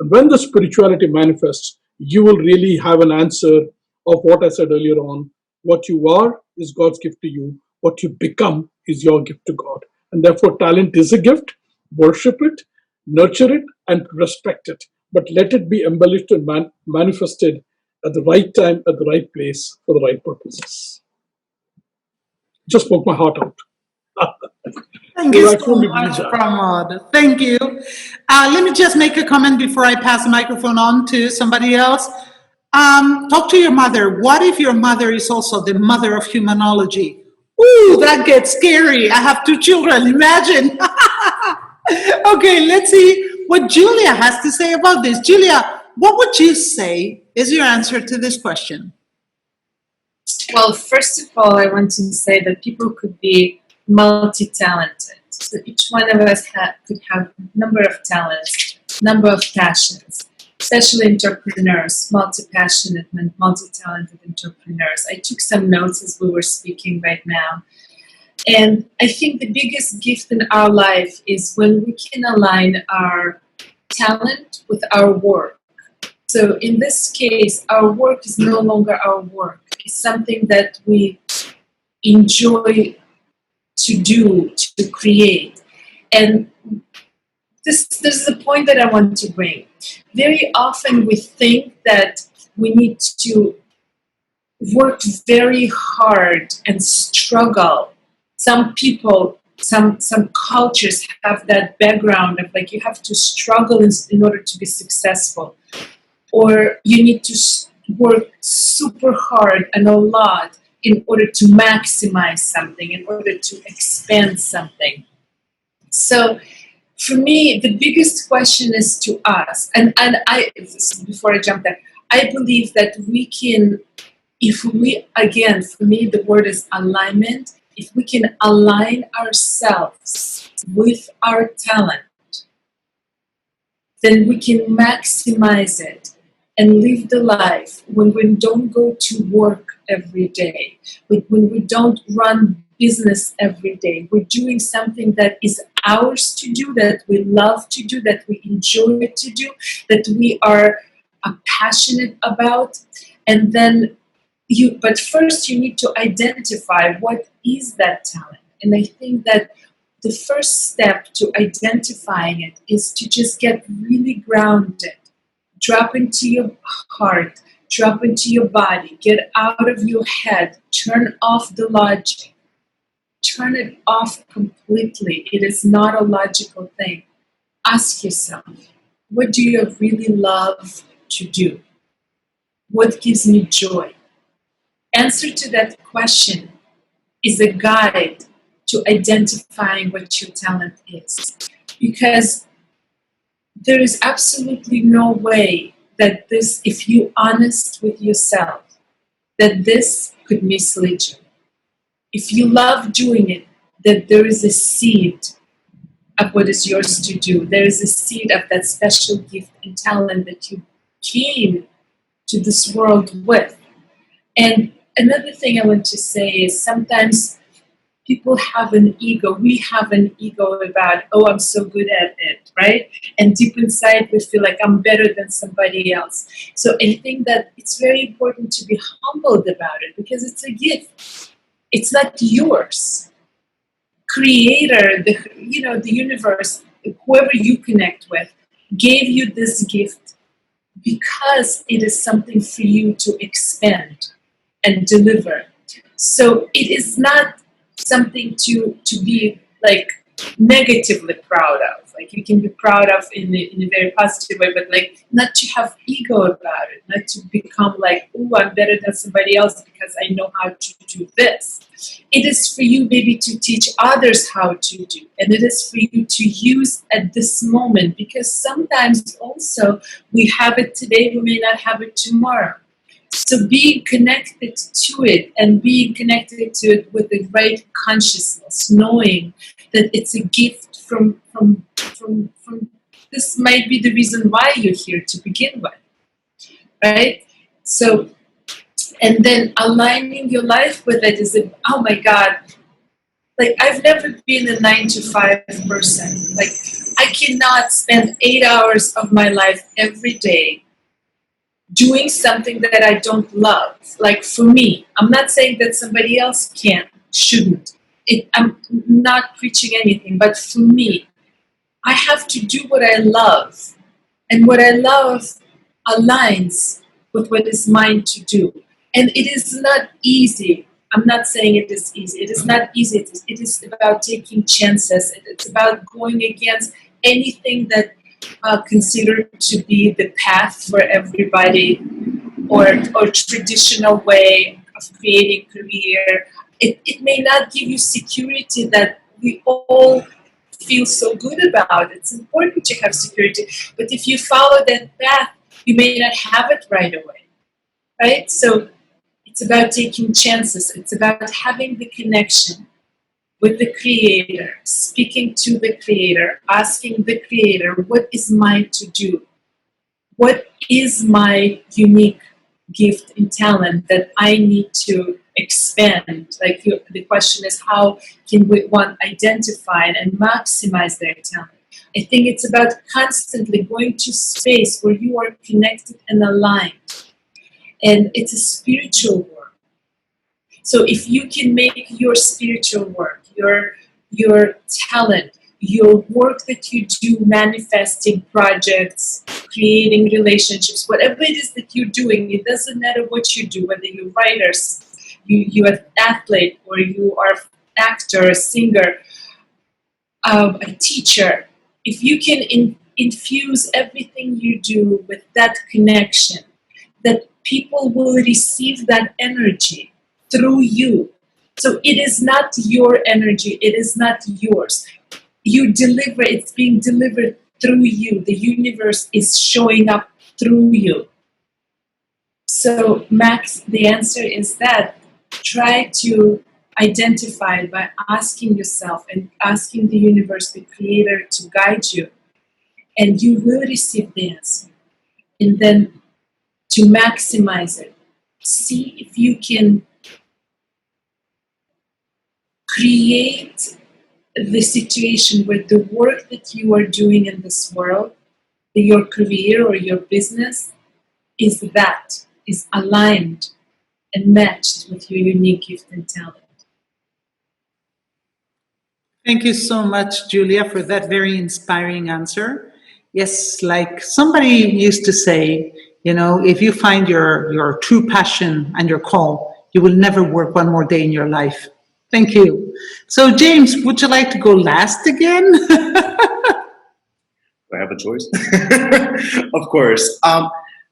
And when the spirituality manifests, you will really have an answer of what I said earlier on. What you are is God's gift to you. What you become is your gift to God. And therefore, talent is a gift. Worship it, nurture it, and respect it. But let it be embellished and manifested at the right time, at the right place, for the right purposes. Just spoke my heart out. Thank you I so truly believe much, that. Pramod. Thank you. Let me just make a comment before I pass the microphone on to somebody else. Talk to your mother. What if your mother is also the mother of humanology? Ooh, that gets scary. I have two children. Imagine. Okay, let's see what Julia has to say about this. Julia, what would you say is your answer to this question? Well, first of all, I want to say that people could be multi-talented. So each one of us could have a number of talents, number of passions, especially entrepreneurs, multi-passionate and multi-talented entrepreneurs. I took some notes as we were speaking right now. And I think the biggest gift in our life is when we can align our talent with our work. So in this case, our work is no longer our work. It's something that we enjoy to do, to create. And this is the point that I want to bring. Very often we think that we need to work very hard and struggle. Some people, some cultures have that background of like you have to struggle in order to be successful, or you need to work super hard and a lot in order to maximize something, in order to expand something. So for me, the biggest question is to us, and I, before I jump there, I believe that we can, if we, again, for me, the word is alignment. If we can align ourselves with our talent, then we can maximize it and live the life when we don't go to work every day, when we don't run business every day. We're doing something that is ours to do, that we love to do, that we enjoy to do, that we are passionate about. And then but first you need to identify what is that talent. And I think that the first step to identifying it is to just get really grounded. Drop into your heart, drop into your body, get out of your head, turn off the logic. Turn it off completely. It is not a logical thing. Ask yourself, what do you really love to do? What gives me joy? Answer to that question is a guide to identifying what your talent is. Because there is absolutely no way that this, if you're honest with yourself, that this could mislead you. If you love doing it, that there is a seed of what is yours to do. There is a seed of that special gift and talent that you came to this world with. And another thing I want to say is sometimes people have an ego. We have an ego about, oh, I'm so good at it, right? And deep inside, we feel like I'm better than somebody else. So I think that it's very important to be humbled about it because it's a gift. It's not yours. Creator, the universe, whoever you connect with, gave you this gift because it is something for you to expand and deliver. So it is not something to be like negatively proud of. Like you can be proud of in a very positive way, but like not to have ego about it, not to become like, oh, I'm better than somebody else because I know how to do this. It is for you maybe to teach others how to do, and it is for you to use at this moment, because sometimes also we have it today, we may not have it tomorrow. So being connected to it and being connected to it with the right consciousness, knowing that it's a gift from this might be the reason why you're here to begin with, right? So, and then aligning your life with it is, oh my God, like I've never been a 9-to-5 person. Like I cannot spend 8 hours of my life every day doing something that I don't love. Like for me, I'm not saying that somebody else shouldn't. I'm not preaching anything, but for me, I have to do what I love. And what I love aligns with what is mine to do. And it is not easy. I'm not saying it is easy. It is not easy. It is about taking chances. It's about going against anything that considered to be the path for everybody, or traditional way of creating career. It may not give you security that we all feel so good about. It's important to have security, but if you follow that path, you may not have it right away, right? So it's about taking chances. It's about having the connection with the creator, speaking to the creator, asking the creator, what is mine to do? What is my unique gift and talent that I need to expand? Like the question is, how can one identify and maximize their talent? I think it's about constantly going to space where you are connected and aligned. And it's a spiritual work. So if you can make your spiritual work, your talent, your work that you do, manifesting projects, creating relationships, whatever it is that you're doing, it doesn't matter what you do, whether you're writers, you're an athlete, or you are actor, a singer, a teacher. If you can infuse everything you do with that connection, that people will receive that energy through you. So it is not your energy, it is not yours. You deliver, it's being delivered through you. The universe is showing up through you. So Max, the answer is that try to identify by asking yourself and asking the universe, the creator, to guide you, and you will receive the answer. And then to maximize it, see if you can create the situation where the work that you are doing in this world, your career or your business, is aligned and matched with your unique gift and talent. Thank you so much, Julia, for that very inspiring answer. Yes, like somebody used to say, if you find your true passion and your call, you will never work one more day in your life. Thank you. So, James, would you like to go last again? Do I have a choice? Of course.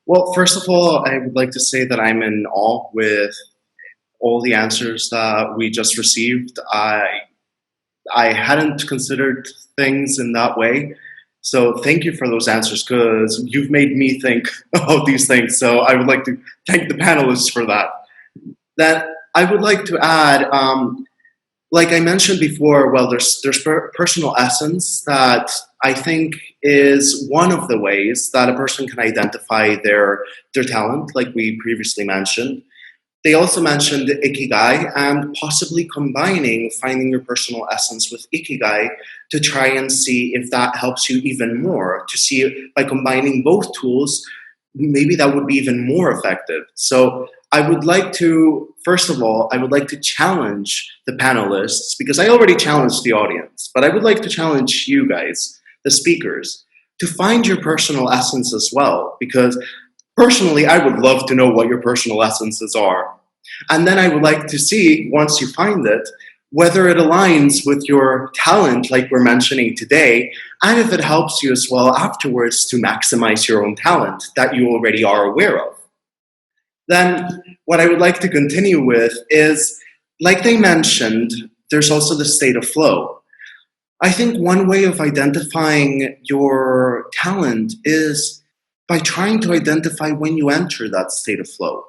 Well, first of all, I would like to say that I'm in awe with all the answers that we just received. I hadn't considered things in that way. So thank you for those answers, because you've made me think about these things. So I would like to thank the panelists for that. That I would like to add, like I mentioned before, well, there's personal essence that I think is one of the ways that a person can identify their talent, like we previously mentioned. They also mentioned Ikigai and possibly finding your personal essence with Ikigai to try and see if that helps you even more, to see by combining both tools, maybe that would be even more effective. So I would like to, first of all, challenge the panelists, because I already challenged the audience, but I would like to challenge you guys, the speakers, to find your personal essence as well, because personally, I would love to know what your personal essences are. And then I would like to see, once you find it, whether it aligns with your talent, like we're mentioning today, and if it helps you as well afterwards to maximize your own talent that you already are aware of. Then what I would like to continue with is, like they mentioned, there's also the state of flow. I think one way of identifying your talent is by trying to identify when you enter that state of flow.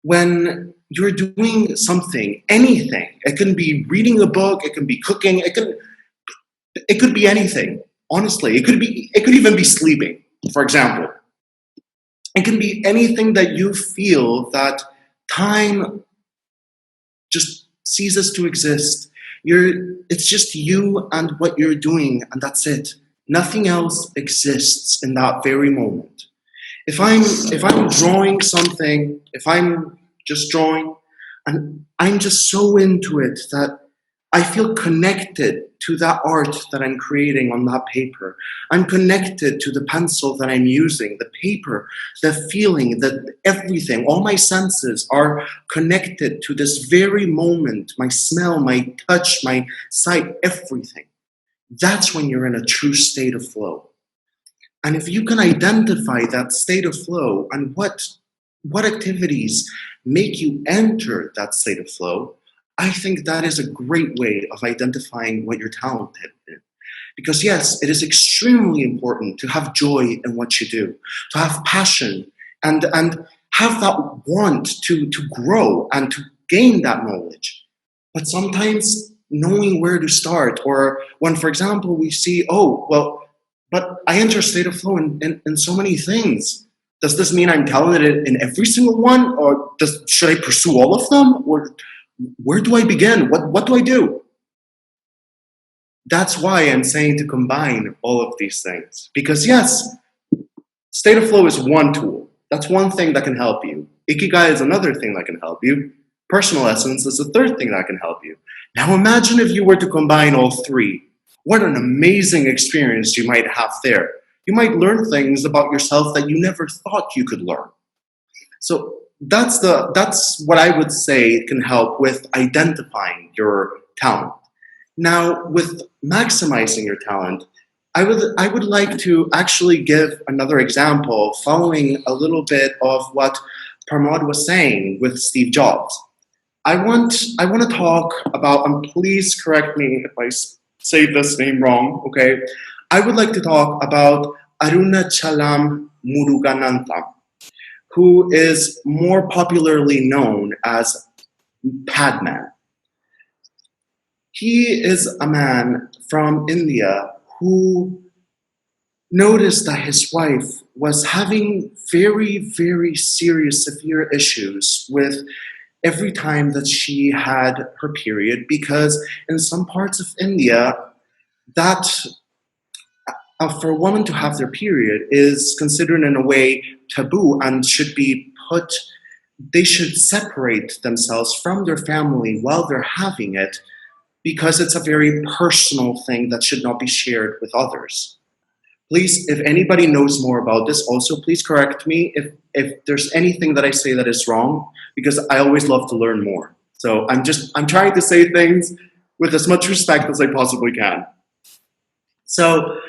When you're doing something, anything, it can be reading a book, it can be cooking, it could be anything. Honestly, it could even be sleeping, for example. It can be anything that you feel that time just ceases to exist. It's just you and what you're doing, and that's it. Nothing else exists in that very moment. If I'm drawing something, if I'm just drawing, and I'm just so into it that I feel connected to that art that I'm creating on that paper. I'm connected to the pencil that I'm using, the paper, the feeling, that everything, all my senses are connected to this very moment, my smell, my touch, my sight, everything. That's when you're in a true state of flow. And if you can identify that state of flow and what activities make you enter that state of flow, I think that is a great way of identifying what you're talented in. Because yes, it is extremely important to have joy in what you do, to have passion and have that want to grow and to gain that knowledge. But sometimes knowing where to start, or when, for example, we see, oh, well, but I enter a state of flow in so many things. Does this mean I'm talented in every single one? Or should I pursue all of them? Or where do I begin? What do I do? That's why I'm saying to combine all of these things. Because yes, state of flow is one tool. That's one thing that can help you. Ikigai is another thing that can help you. Personal essence is a third thing that can help you. Now imagine if you were to combine all three. What an amazing experience you might have there. You might learn things about yourself that you never thought you could learn. So that's what I would say can help with identifying your talent. Now, with maximizing your talent, I would like to actually give another example following a little bit of what Pramod was saying with Steve Jobs. I want to talk about, and please correct me if I say this name wrong, okay? I would like to talk about Arunachalam Muruganantham, who is more popularly known as Padman. He is a man from India who noticed that his wife was having very, very serious, severe issues with every time that she had her period, because in some parts of India, that for a woman to have their period is considered in a way taboo and they should separate themselves from their family while they're having it, because it's a very personal thing that should not be shared with others. Please, if anybody knows more about this, also please correct me if there's anything that I say that is wrong, because I always love to learn more. So I'm trying to say things with as much respect as I possibly can. So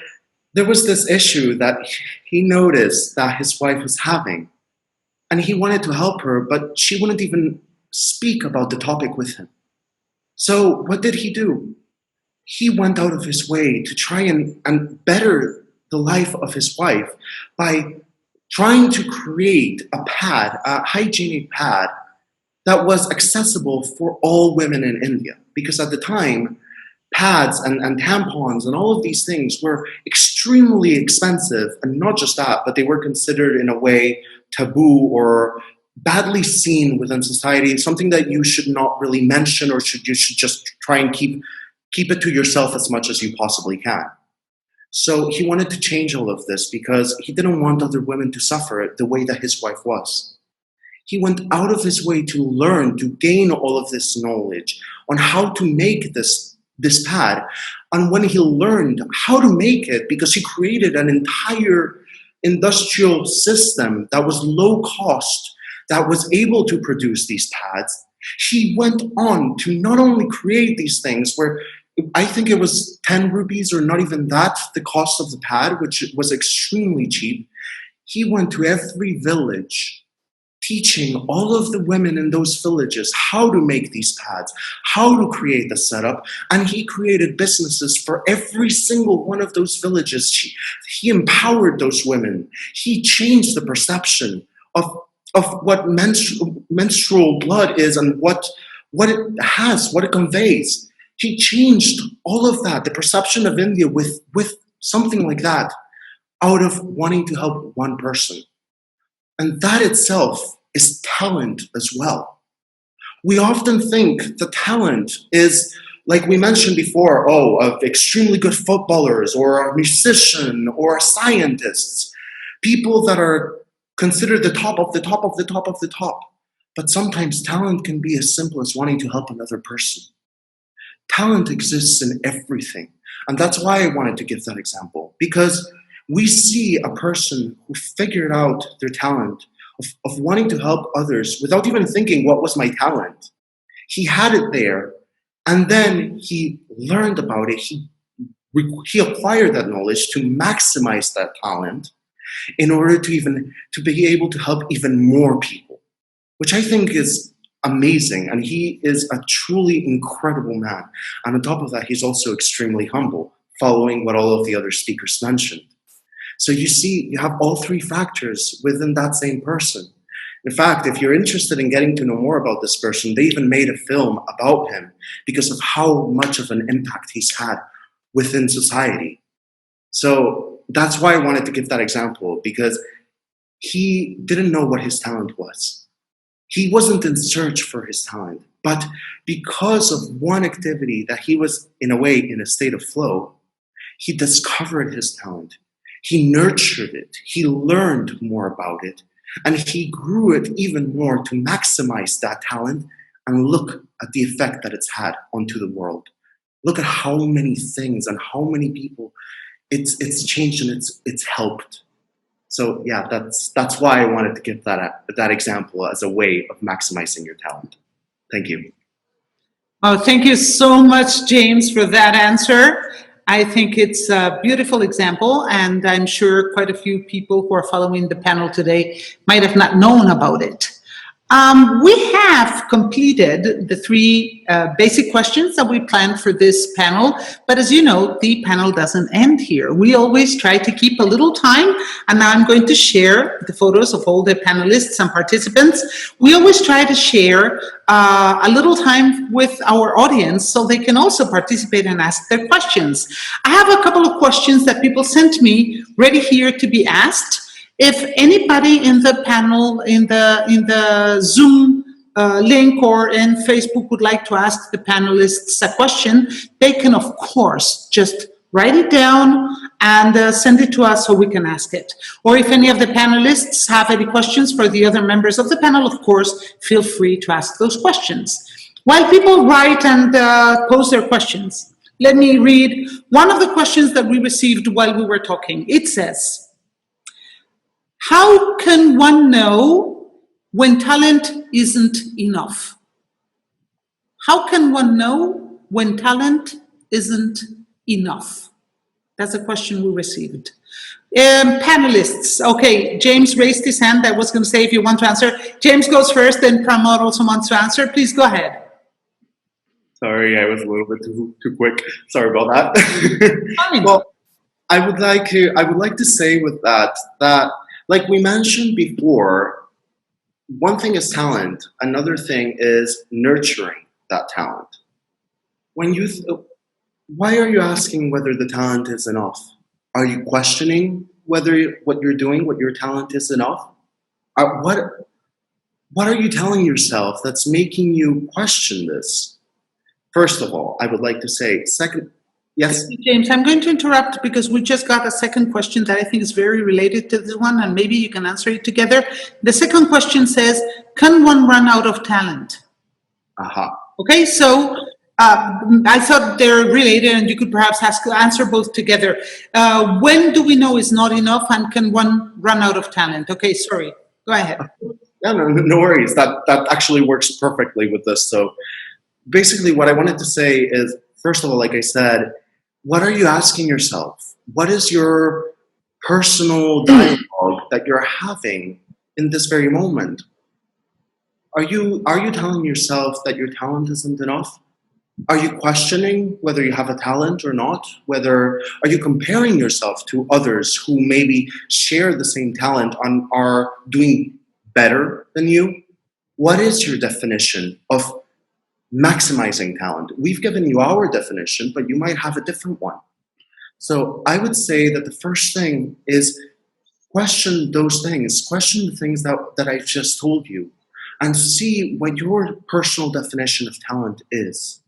there was this issue that he noticed that his wife was having, and he wanted to help her, but she wouldn't even speak about the topic with him. So what did he do? He went out of his way to try and better the life of his wife by trying to create a hygienic pad that was accessible for all women in India. Because at the time, pads and tampons and all of these things were extremely expensive. And not just that, but they were considered in a way taboo or badly seen within society, something that you should not really mention, or you should just try and keep it to yourself as much as you possibly can. So he wanted to change all of this because he didn't want other women to suffer the way that his wife was. He went out of his way to learn, to gain all of this knowledge on how to make this pad. And when he learned how to make it, because he created an entire industrial system that was low cost, that was able to produce these pads, he went on to not only create these things where I think it was 10 rupees or not even that, the cost of the pad, which was extremely cheap. He went to every village teaching all of the women in those villages how to make these pads, how to create the setup, and he created businesses for every single one of those villages. He empowered those women. He changed the perception of what menstrual blood is and what it has, what it conveys. He changed all of that, the perception of India with something like that, out of wanting to help one person. And that itself is talent as well. We often think the talent is, like we mentioned before, of extremely good footballers or a musician or scientists, people that are considered the top of the top of the top of the top. But sometimes talent can be as simple as wanting to help another person. Talent exists in everything. And that's why I wanted to give that example, because we see a person who figured out their talent of wanting to help others without even thinking, what was my talent? He had it there, and then he learned about it. He acquired that knowledge to maximize that talent in order to be able to help even more people, which I think is amazing. And he is a truly incredible man. And on top of that, he's also extremely humble, following what all of the other speakers mentioned. So you see, you have all three factors within that same person. In fact, if you're interested in getting to know more about this person, they even made a film about him because of how much of an impact he's had within society. So that's why I wanted to give that example, because he didn't know what his talent was. He wasn't in search for his talent, but because of one activity that he was, in a way, in a state of flow, he discovered his talent. He nurtured it. He learned more about it. And he grew it even more to maximize that talent and look at the effect that it's had onto the world. Look at how many things and how many people it's changed and it's helped. So yeah, that's why I wanted to give that example as a way of maximizing your talent. Thank you. Oh, thank you so much, James, for that answer. I think it's a beautiful example, and I'm sure quite a few people who are following the panel today might have not known about it. We have completed the three basic questions that we planned for this panel, but as you know, the panel doesn't end here. We always try to keep a little time, and now I'm going to share the photos of all the panelists and participants. We always try to share a little time with our audience so they can also participate and ask their questions. I have a couple of questions that people sent me ready here to be asked. If anybody in the panel, in the Zoom link or in Facebook would like to ask the panelists a question, they can, of course, just write it down and send it to us so we can ask it. Or if any of the panelists have any questions for the other members of the panel, of course, feel free to ask those questions. While people write and pose their questions, let me read one of the questions that we received while we were talking. It says, how can one know when talent isn't enough? How can one know when talent isn't enough? That's a question we received. Panelists, okay, James raised his hand. I was going to say if you want to answer. James goes first, then Pramod also wants to answer. Please go ahead. Sorry, I was a little bit too quick. Sorry about that. Fine. Well, I would like to say with that like we mentioned before, one thing is talent, another thing is nurturing that talent. When why are you asking whether the talent is enough? Are you questioning whether what you're doing, what your talent is enough? What are you telling yourself that's making you question this? First of all, I would like to say, second, yes? James, I'm going to interrupt because we just got a second question that I think is very related to this one, and maybe you can answer it together. The second question says, can one run out of talent? Aha. Okay, so I thought they're related and you could perhaps answer both together. When do we know is not enough, and can one run out of talent? Okay, sorry, go ahead. Yeah, no worries. That actually works perfectly with this. So basically what I wanted to say is, first of all, like I said, what are you asking yourself? What is your personal dialogue that you're having in this very moment? Are you telling yourself that your talent isn't enough? Are you questioning whether you have a talent or not? Are you comparing yourself to others who maybe share the same talent and are doing better than you? What is your definition of maximizing talent? We've given you our definition, but you might have a different one. So I would say that the first thing is question those things, question the things that I just told you, and see what your personal definition of talent is.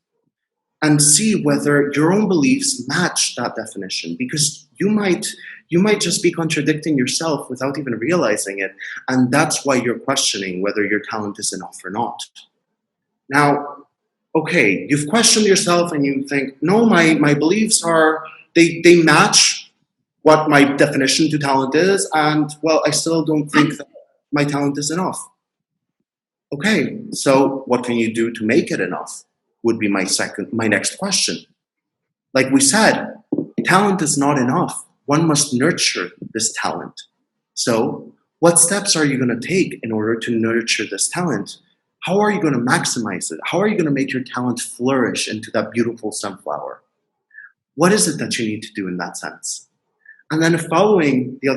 And see whether your own beliefs match that definition, because you might just be contradicting yourself without even realizing it, and that's why you're questioning whether your talent is enough or not. Now, okay, you've questioned yourself and you think, no, my beliefs they match what my definition to talent is, and well, I still don't think that my talent is enough. Okay, so what can you do to make it enough? Would be my next question. Like we said, talent is not enough. One must nurture this talent. So what steps are you going to take in order to nurture this talent? How are you going to maximize it? How are you going to make your talent flourish into that beautiful sunflower? What is it that you need to do in that sense? And then following the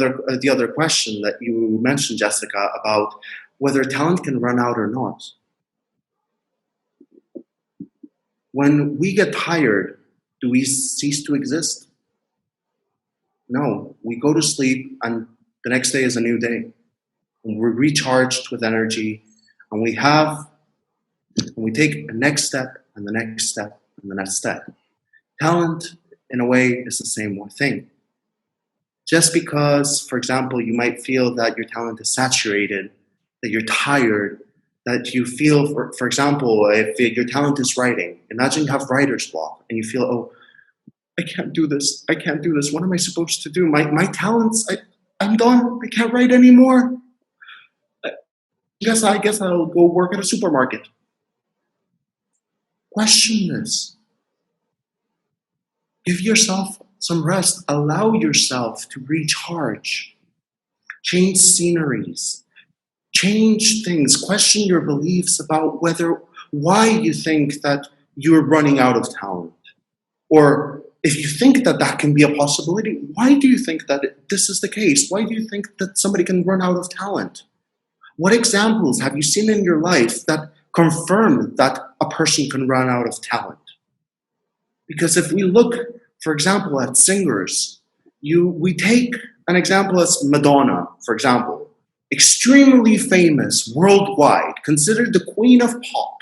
other question that you mentioned, Jessica, about whether talent can run out or not. When we get tired, do we cease to exist? No, we go to sleep and the next day is a new day. And we're recharged with energy, and we take the next step and the next step and the next step. Talent, in a way, is the same thing. Just because, for example, you might feel that your talent is saturated, that you're tired, that you feel, for example, if your talent is writing, imagine you have writer's block and you feel, oh, I can't do this. What am I supposed to do? My talents, I'm done. I can't write anymore. I guess I'll go work at a supermarket. Question this. Give yourself some rest. Allow yourself to recharge. Change sceneries. Change things. Question your beliefs about why you think that you're running out of talent. Or if you think that can be a possibility, why do you think that this is the case? Why do you think that somebody can run out of talent? What examples have you seen in your life that confirm that a person can run out of talent? Because if we look, for example, at singers, we take an example as Madonna, for example. Extremely famous worldwide, considered the queen of pop.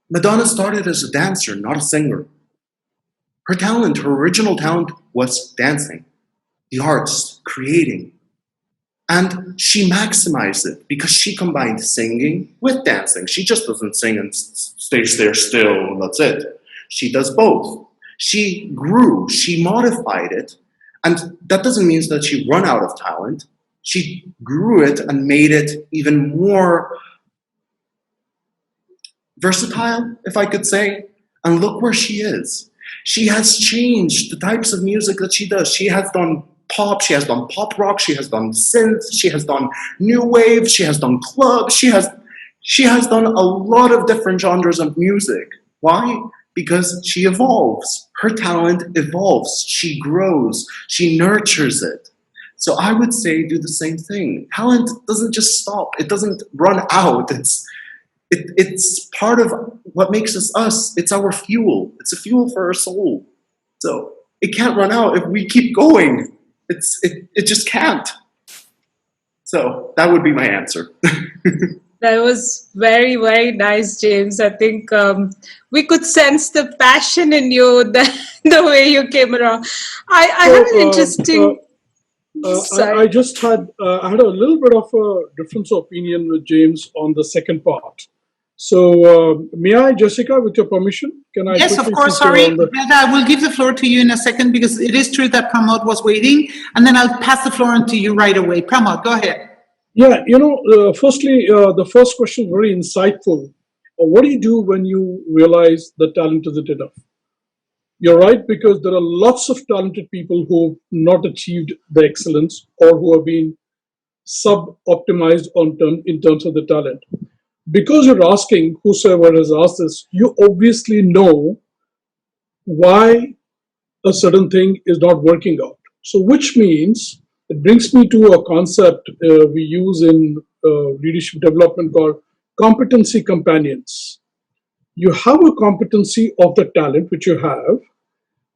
Madonna started as a dancer, not a singer. Her original talent was dancing, the arts, creating. And she maximized it because she combined singing with dancing. She just doesn't sing and stays there still, and that's it. She does both. She grew, she modified it, and that doesn't mean that she ran out of talent. She grew it and made it even more versatile, if I could say. And look where she is. She has changed the types of music that she does. She has done pop, she has done pop rock, she has done synth, she has done new wave, she has done club, she has done a lot of different genres of music. Why? Because she evolves. Her talent evolves. She grows. She nurtures it. So I would say do the same thing. Talent doesn't just stop. It doesn't run out. It's part of what makes us us. It's our fuel. It's a fuel for our soul. So it can't run out if we keep going. It just can't. So that would be my answer. That was very, very nice, James. I think we could sense the passion in you, the way you came around. I have an interesting... I just had I had a little bit of a difference of opinion with James on the second part. So may I, Jessica, with your permission, can I? Yes, of course. Sorry, Medha, I will give the floor to you in a second because it is true that Pramod was waiting, and then I'll pass the floor on to you right away. Pramod, go ahead. Yeah, firstly, the first question, very insightful. What do you do when you realize that talent isn't enough? You're right, because there are lots of talented people who have not achieved the excellence or who have been sub-optimized in terms of the talent. Because you're asking, whosoever has asked this, you obviously know why a certain thing is not working out. So which means, it brings me to a concept we use in leadership development called competency companions. You have a competency of the talent which you have,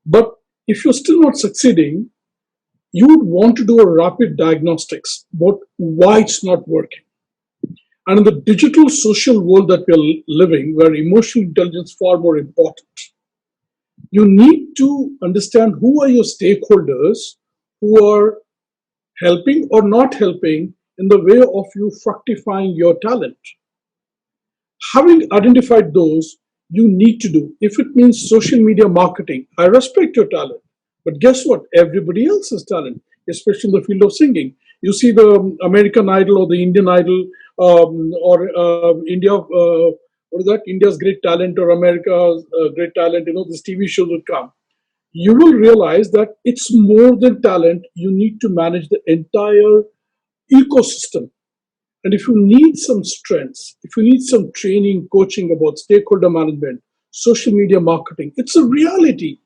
but if you're still not succeeding, you would want to do a rapid diagnostics about why it's not working. And in the digital social world that we're living, where emotional intelligence is far more important, you need to understand who are your stakeholders who are helping or not helping in the way of you fructifying your talent. Having identified those, you need to do. If it means social media marketing, I respect your talent. But guess what? Everybody else has talent, especially in the field of singing. You see the American Idol or the Indian Idol or India, what is that? India's Great Talent or America's Great Talent, this TV shows would come. You will realize that it's more than talent. You need to manage the entire ecosystem. And if you need some strengths, if you need some training, coaching about stakeholder management, social media marketing, it's a reality.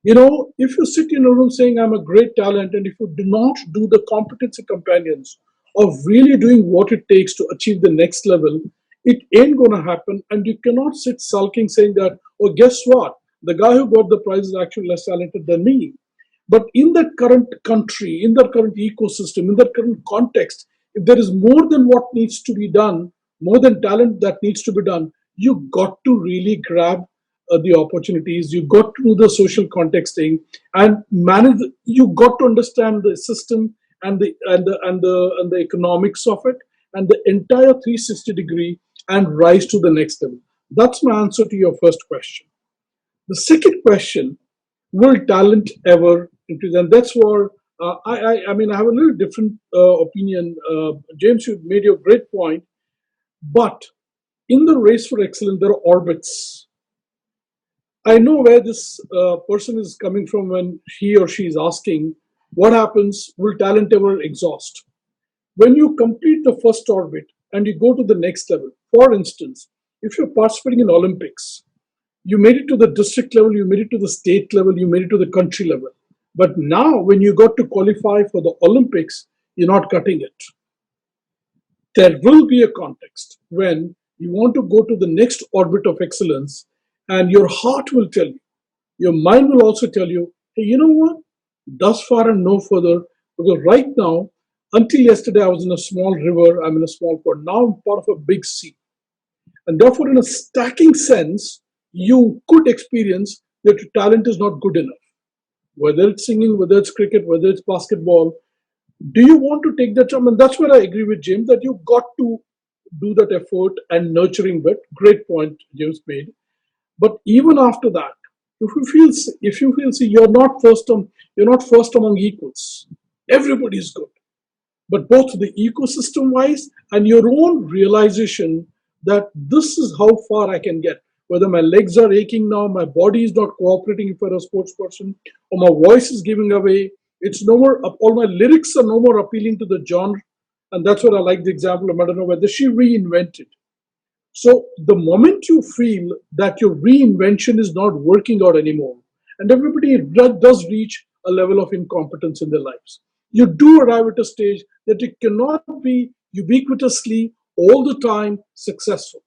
If you sit in a room saying, I'm a great talent, and if you do not do the competency companions of really doing what it takes to achieve the next level, it ain't going to happen. And you cannot sit sulking saying that, oh, guess what? The guy who got the prize is actually less talented than me. But in that current country, in that current ecosystem, in that current context, if there is more than what needs to be done, more than talent that needs to be done, you got to really grab the opportunities. You got to do the social contexting and manage. You got to understand the system and the economics of it and the entire 360-degree and rise to the next level. That's my answer to your first question. The second question: will talent ever increase? And that's where I mean, I have a little different opinion. James, you made your great point, but in the race for excellence, there are orbits. I know where this person is coming from when he or she is asking, what happens? Will talent ever exhaust? When you complete the first orbit and you go to the next level, for instance, if you're participating in Olympics, you made it to the district level, you made it to the state level, you made it to the country level. But now, when you got to qualify for the Olympics, you're not cutting it. There will be a context when you want to go to the next orbit of excellence, and your heart will tell you, your mind will also tell you, hey, you know what? Thus far and no further, because right now, until yesterday, I was in a small river, I'm in a small pond. Now I'm part of a big sea. And therefore, in a stacking sense, you could experience that your talent is not good enough. Whether it's singing, whether it's cricket, whether it's basketball, do you want to take that jump? And that's where I agree with James that you got to do that effort and nurturing bit. Great point James made. But even after that, if you feel, see, you're not first among equals. Everybody is good, but both the ecosystem wise and your own realization that this is how far I can get. Whether my legs are aching now, my body is not cooperating if I'm a sports person, or my voice is giving away. It's no more, all my lyrics are no more appealing to the genre. And that's what I like the example of Madonna, whether she reinvented. So the moment you feel that your reinvention is not working out anymore, and everybody does reach a level of incompetence in their lives, you do arrive at a stage that you cannot be ubiquitously all the time successful.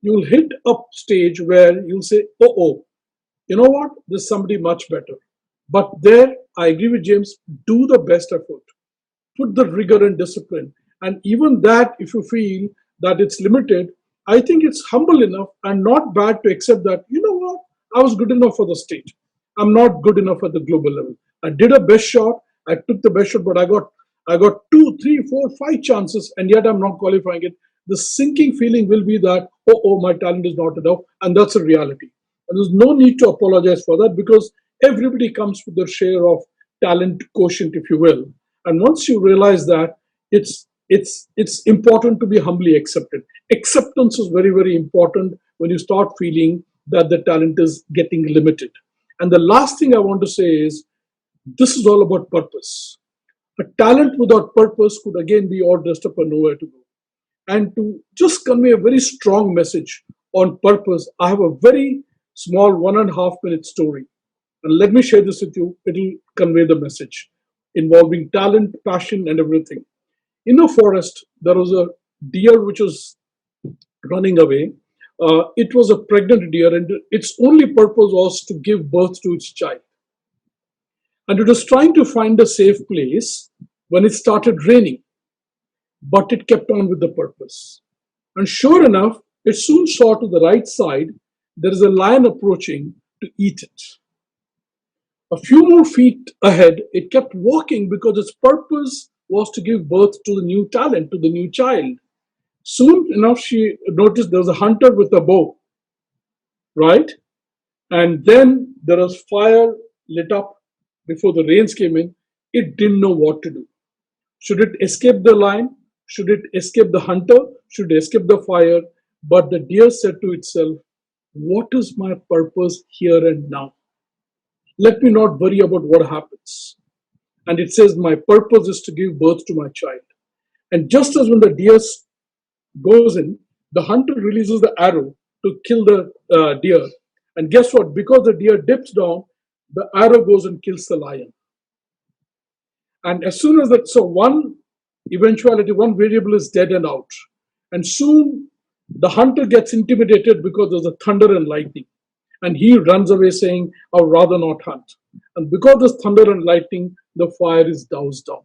You'll hit a stage where you'll say, oh, you know what? There's somebody much better. But there, I agree with James, do the best effort. Put the rigor and discipline. And even that, if you feel that it's limited, I think it's humble enough and not bad to accept that, you know what? I was good enough for the state. I'm not good enough at the global level. I did a best shot. I took the best shot, but I got 2, 3, 4, 5 chances, and yet I'm not qualifying it. The sinking feeling will be that, oh, my talent is not enough, and that's a reality. And there's no need to apologize for that because everybody comes with their share of talent quotient, if you will. And once you realize that, it's important to be humbly accepted. Acceptance is very, very important when you start feeling that the talent is getting limited. And the last thing I want to say is, this is all about purpose. A talent without purpose could again be all dressed up and nowhere to go. And to just convey a very strong message on purpose, I have a very small 1.5 minute story. And let me share this with you. It'll convey the message involving talent, passion, and everything. In a forest, there was a deer which was running away. It was a pregnant deer, and its only purpose was to give birth to its child. and it was trying to find a safe place when it started raining, but it kept on with the purpose. And sure enough, it soon saw to the right side there is a lion approaching to eat it. A few more feet ahead, it kept walking because its purpose was to give birth to the new talent, to the new child. Soon enough, she noticed there was a hunter with a bow, right? And then there was fire lit up before the rains came in. It didn't know what to do. Should it escape the lion? Should it escape the hunter? Should it escape the fire? But the deer said to itself, what is my purpose here and now? Let me not worry about what happens. And it says, my purpose is to give birth to my child. And just as when the deer goes in, the hunter releases the arrow to kill the deer. And guess what? Because the deer dips down, the arrow goes and kills the lion. And as soon as that, so one eventuality, one variable is dead and out. And soon the hunter gets intimidated because there's a thunder and lightning. And he runs away saying, I would rather not hunt. And because there's thunder and lightning, the fire is doused down.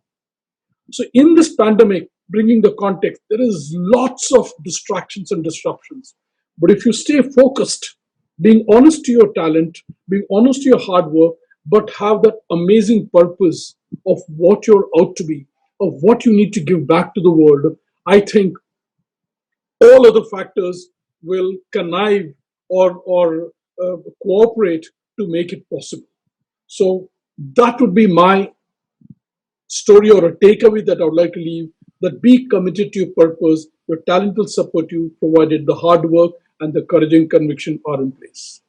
So in this pandemic, bringing the context, there is lots of distractions and disruptions. But if you stay focused, being honest to your talent, being honest to your hard work, but have that amazing purpose of what you're out to be, of what you need to give back to the world, I think all other factors will connive or cooperate to make it possible. So that would be my story or a takeaway that I would like to leave, that be committed to your purpose. Your talent will support you, provided the hard work and the courage and conviction are in place.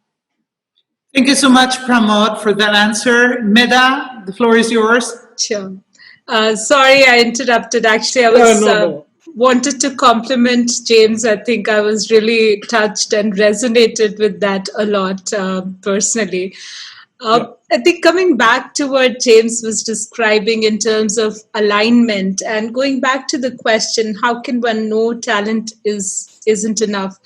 Thank you so much, Pramod, for that answer. Medha, the floor is yours. Sure. Sorry, I interrupted. Actually, I was wanted to compliment James. I think I was really touched and resonated with that a lot personally. I think coming back to what James was describing in terms of alignment and going back to the question, how can one know talent isn't enough?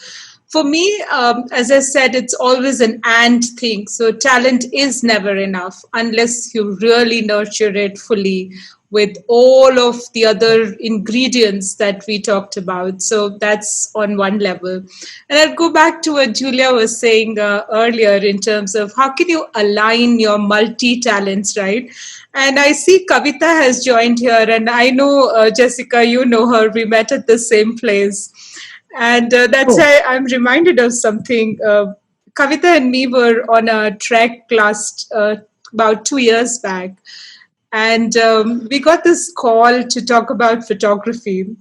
For me, as I said, it's always an and thing. So talent is never enough unless you really nurture it fully with all of the other ingredients that we talked about. So that's on one level. And I'll go back to what Julia was saying earlier in terms of how can you align your multi-talents, right? And I see Kavita has joined here, and I know, Jessica, you know her. We met at the same place. And that's why I'm reminded of something. Kavita and me were on a trek last about 2 years back. And we got this call to talk about photography.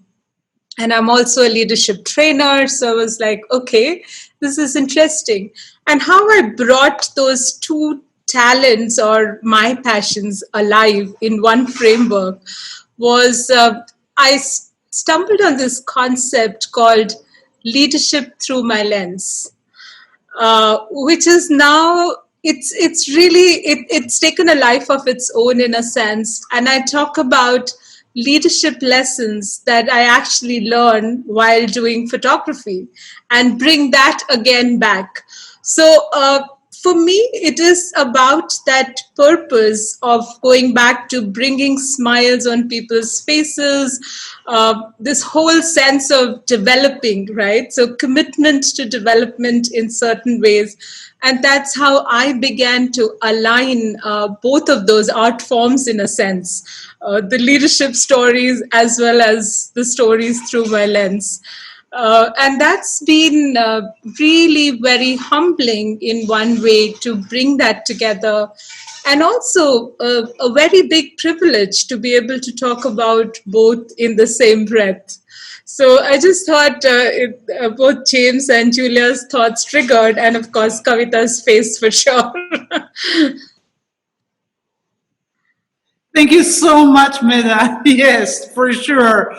And I'm also a leadership trainer. So I was like, okay, this is interesting. And how I brought those two talents or my passions alive in one framework was I stumbled on this concept called leadership through my lens, which is now it's really it's taken a life of its own in a sense. And I talk about leadership lessons that I actually learn while doing photography and bring that again back. So for me, it is about that purpose of going back to bringing smiles on people's faces, this whole sense of developing, right? So commitment to development in certain ways. And that's how I began to align both of those art forms in a sense, the leadership stories as well as the stories through my lens. And that's been really very humbling in one way to bring that together. And also a very big privilege to be able to talk about both in the same breath. So I just thought both James and Julia's thoughts triggered, and of course, Kavita's face for sure. Thank you so much, Medha. Yes, for sure.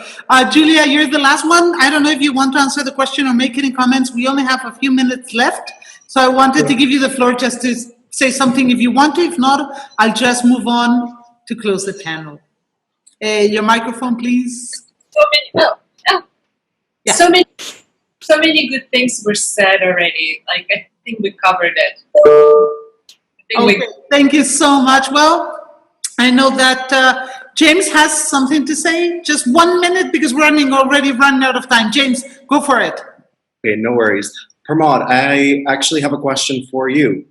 Julia, you're the last one. I don't know if you want to answer the question or make any comments. We only have a few minutes left. So I wanted to give you the floor just to say something if you want to. If not, I'll just move on to close the panel. Your microphone, please. Yeah. So many good things were said already. Like, I think we covered it. Thank you so much. Well, I know that James has something to say. Just 1 minute because we're already running out of time. James, go for it. Okay, no worries. Pramod, I actually have a question for you.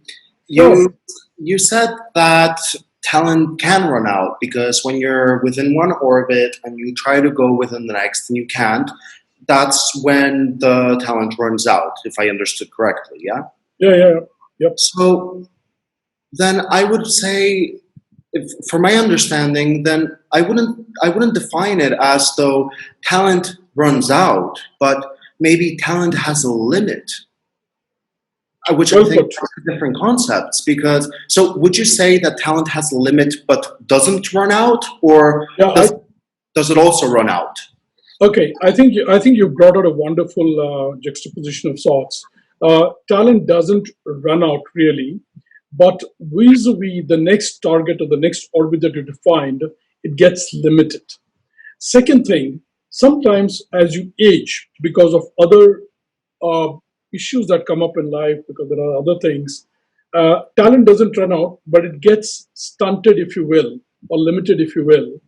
Sure. You said that talent can run out because when you're within one orbit and you try to go within the next and you can't, that's when the talent runs out, if I understood correctly, yeah? Yeah. Yep. So then I would say, for my understanding, then I wouldn't define it as though talent runs out, but maybe talent has a limit, which I think are different concepts. Because so, would you say that talent has a limit but doesn't run out, or does it also run out? Okay, I think you brought out a wonderful juxtaposition of sorts. Talent doesn't run out really, but vis-a-vis the next target or the next orbit that you defined, it gets limited. Second thing, sometimes as you age, because of other issues that come up in life, because there are other things, talent doesn't run out, but it gets stunted, if you will, or limited, if you will.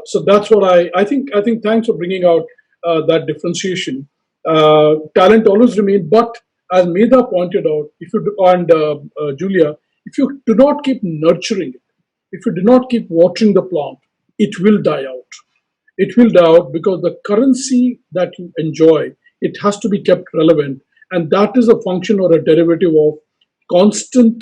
So that's what I think. Thanks for bringing out that differentiation. Talent always remains, but as Medha pointed out, Julia, if you do not keep nurturing it, if you do not keep watering the plant, it will die out. It will die out because the currency that you enjoy, it has to be kept relevant, and that is a function or a derivative of constant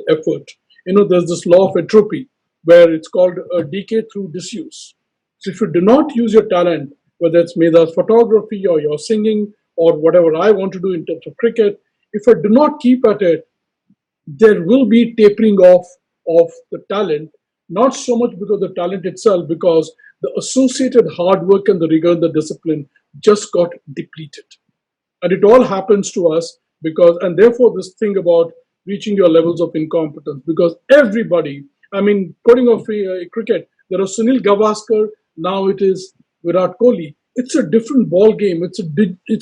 effort. There's this law of entropy, where it's called decay through disuse. So if you do not use your talent, whether it's Medha's photography or your singing or whatever I want to do in terms of cricket, if I do not keep at it, there will be tapering off of the talent, not so much because of the talent itself, because the associated hard work and the rigor and the discipline just got depleted. And it all happens to us because, and therefore this thing about reaching your levels of incompetence, because everybody, quoting of cricket, there was Sunil Gavaskar, now it is Virat Kohli. It's a different ball game. It's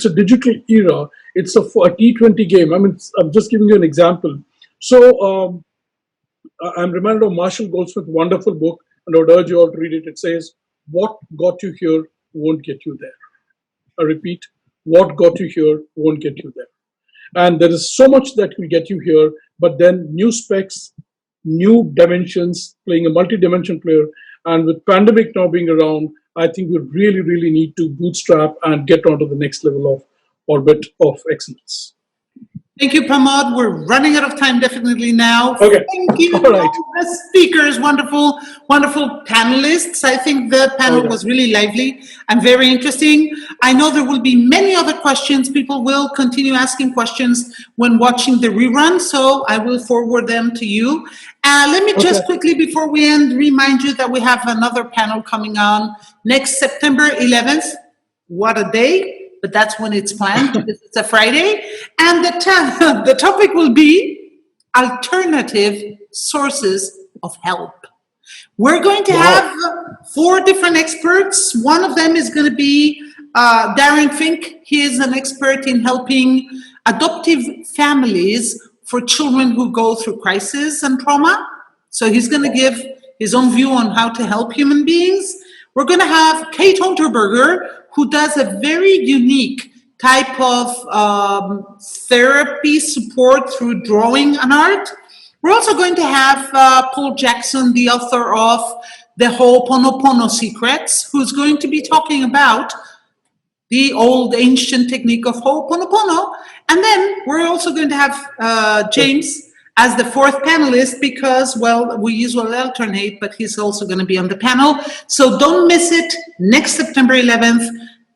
a digital era. It's a T20 game. I'm just giving you an example. So I'm reminded of Marshall Goldsmith's wonderful book, and I would urge you all to read it. It says, "What got you here won't get you there." I repeat, what got you here won't get you there. And there is so much that will get you here, but then new specs, new dimensions, playing a multi-dimension player. And with pandemic now being around, I think we really need to bootstrap and get onto the next level of orbit of excellence. Thank you, Pramod. We're running out of time definitely now. Okay. Thank you, all right. the speakers, wonderful panelists. I think the panel was really lively and very interesting. I know there will be many other questions. People will continue asking questions when watching the rerun, so I will forward them to you. Let me just quickly, before we end, remind you that we have another panel coming on next September 11th. What a day. But that's when it's planned because it's a Friday. And the topic will be alternative sources of help. We're going to have 4 different experts. One of them is going to be Darren Fink. He is an expert in helping adoptive families for children who go through crisis and trauma. So he's going to give his own view on how to help human beings. We're going to have Kate Unterberger, who does a very unique type of therapy support through drawing and art. We're also going to have Paul Jackson, the author of The Ho'oponopono Secrets, who's going to be talking about the old ancient technique of Ho'oponopono. And then we're also going to have James as the 4th panelist because, well, we usually alternate, but he's also going to be on the panel. So don't miss it. Next September 11th,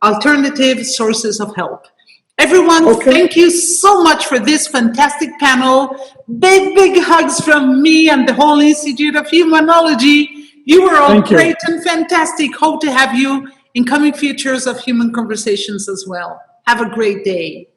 Alternative Sources of Help. Everyone, thank you so much for this fantastic panel. Big hugs from me and the whole Institute of Humanology. You were all great and fantastic. Hope to have you in coming features of Human Conversations as well. Have a great day.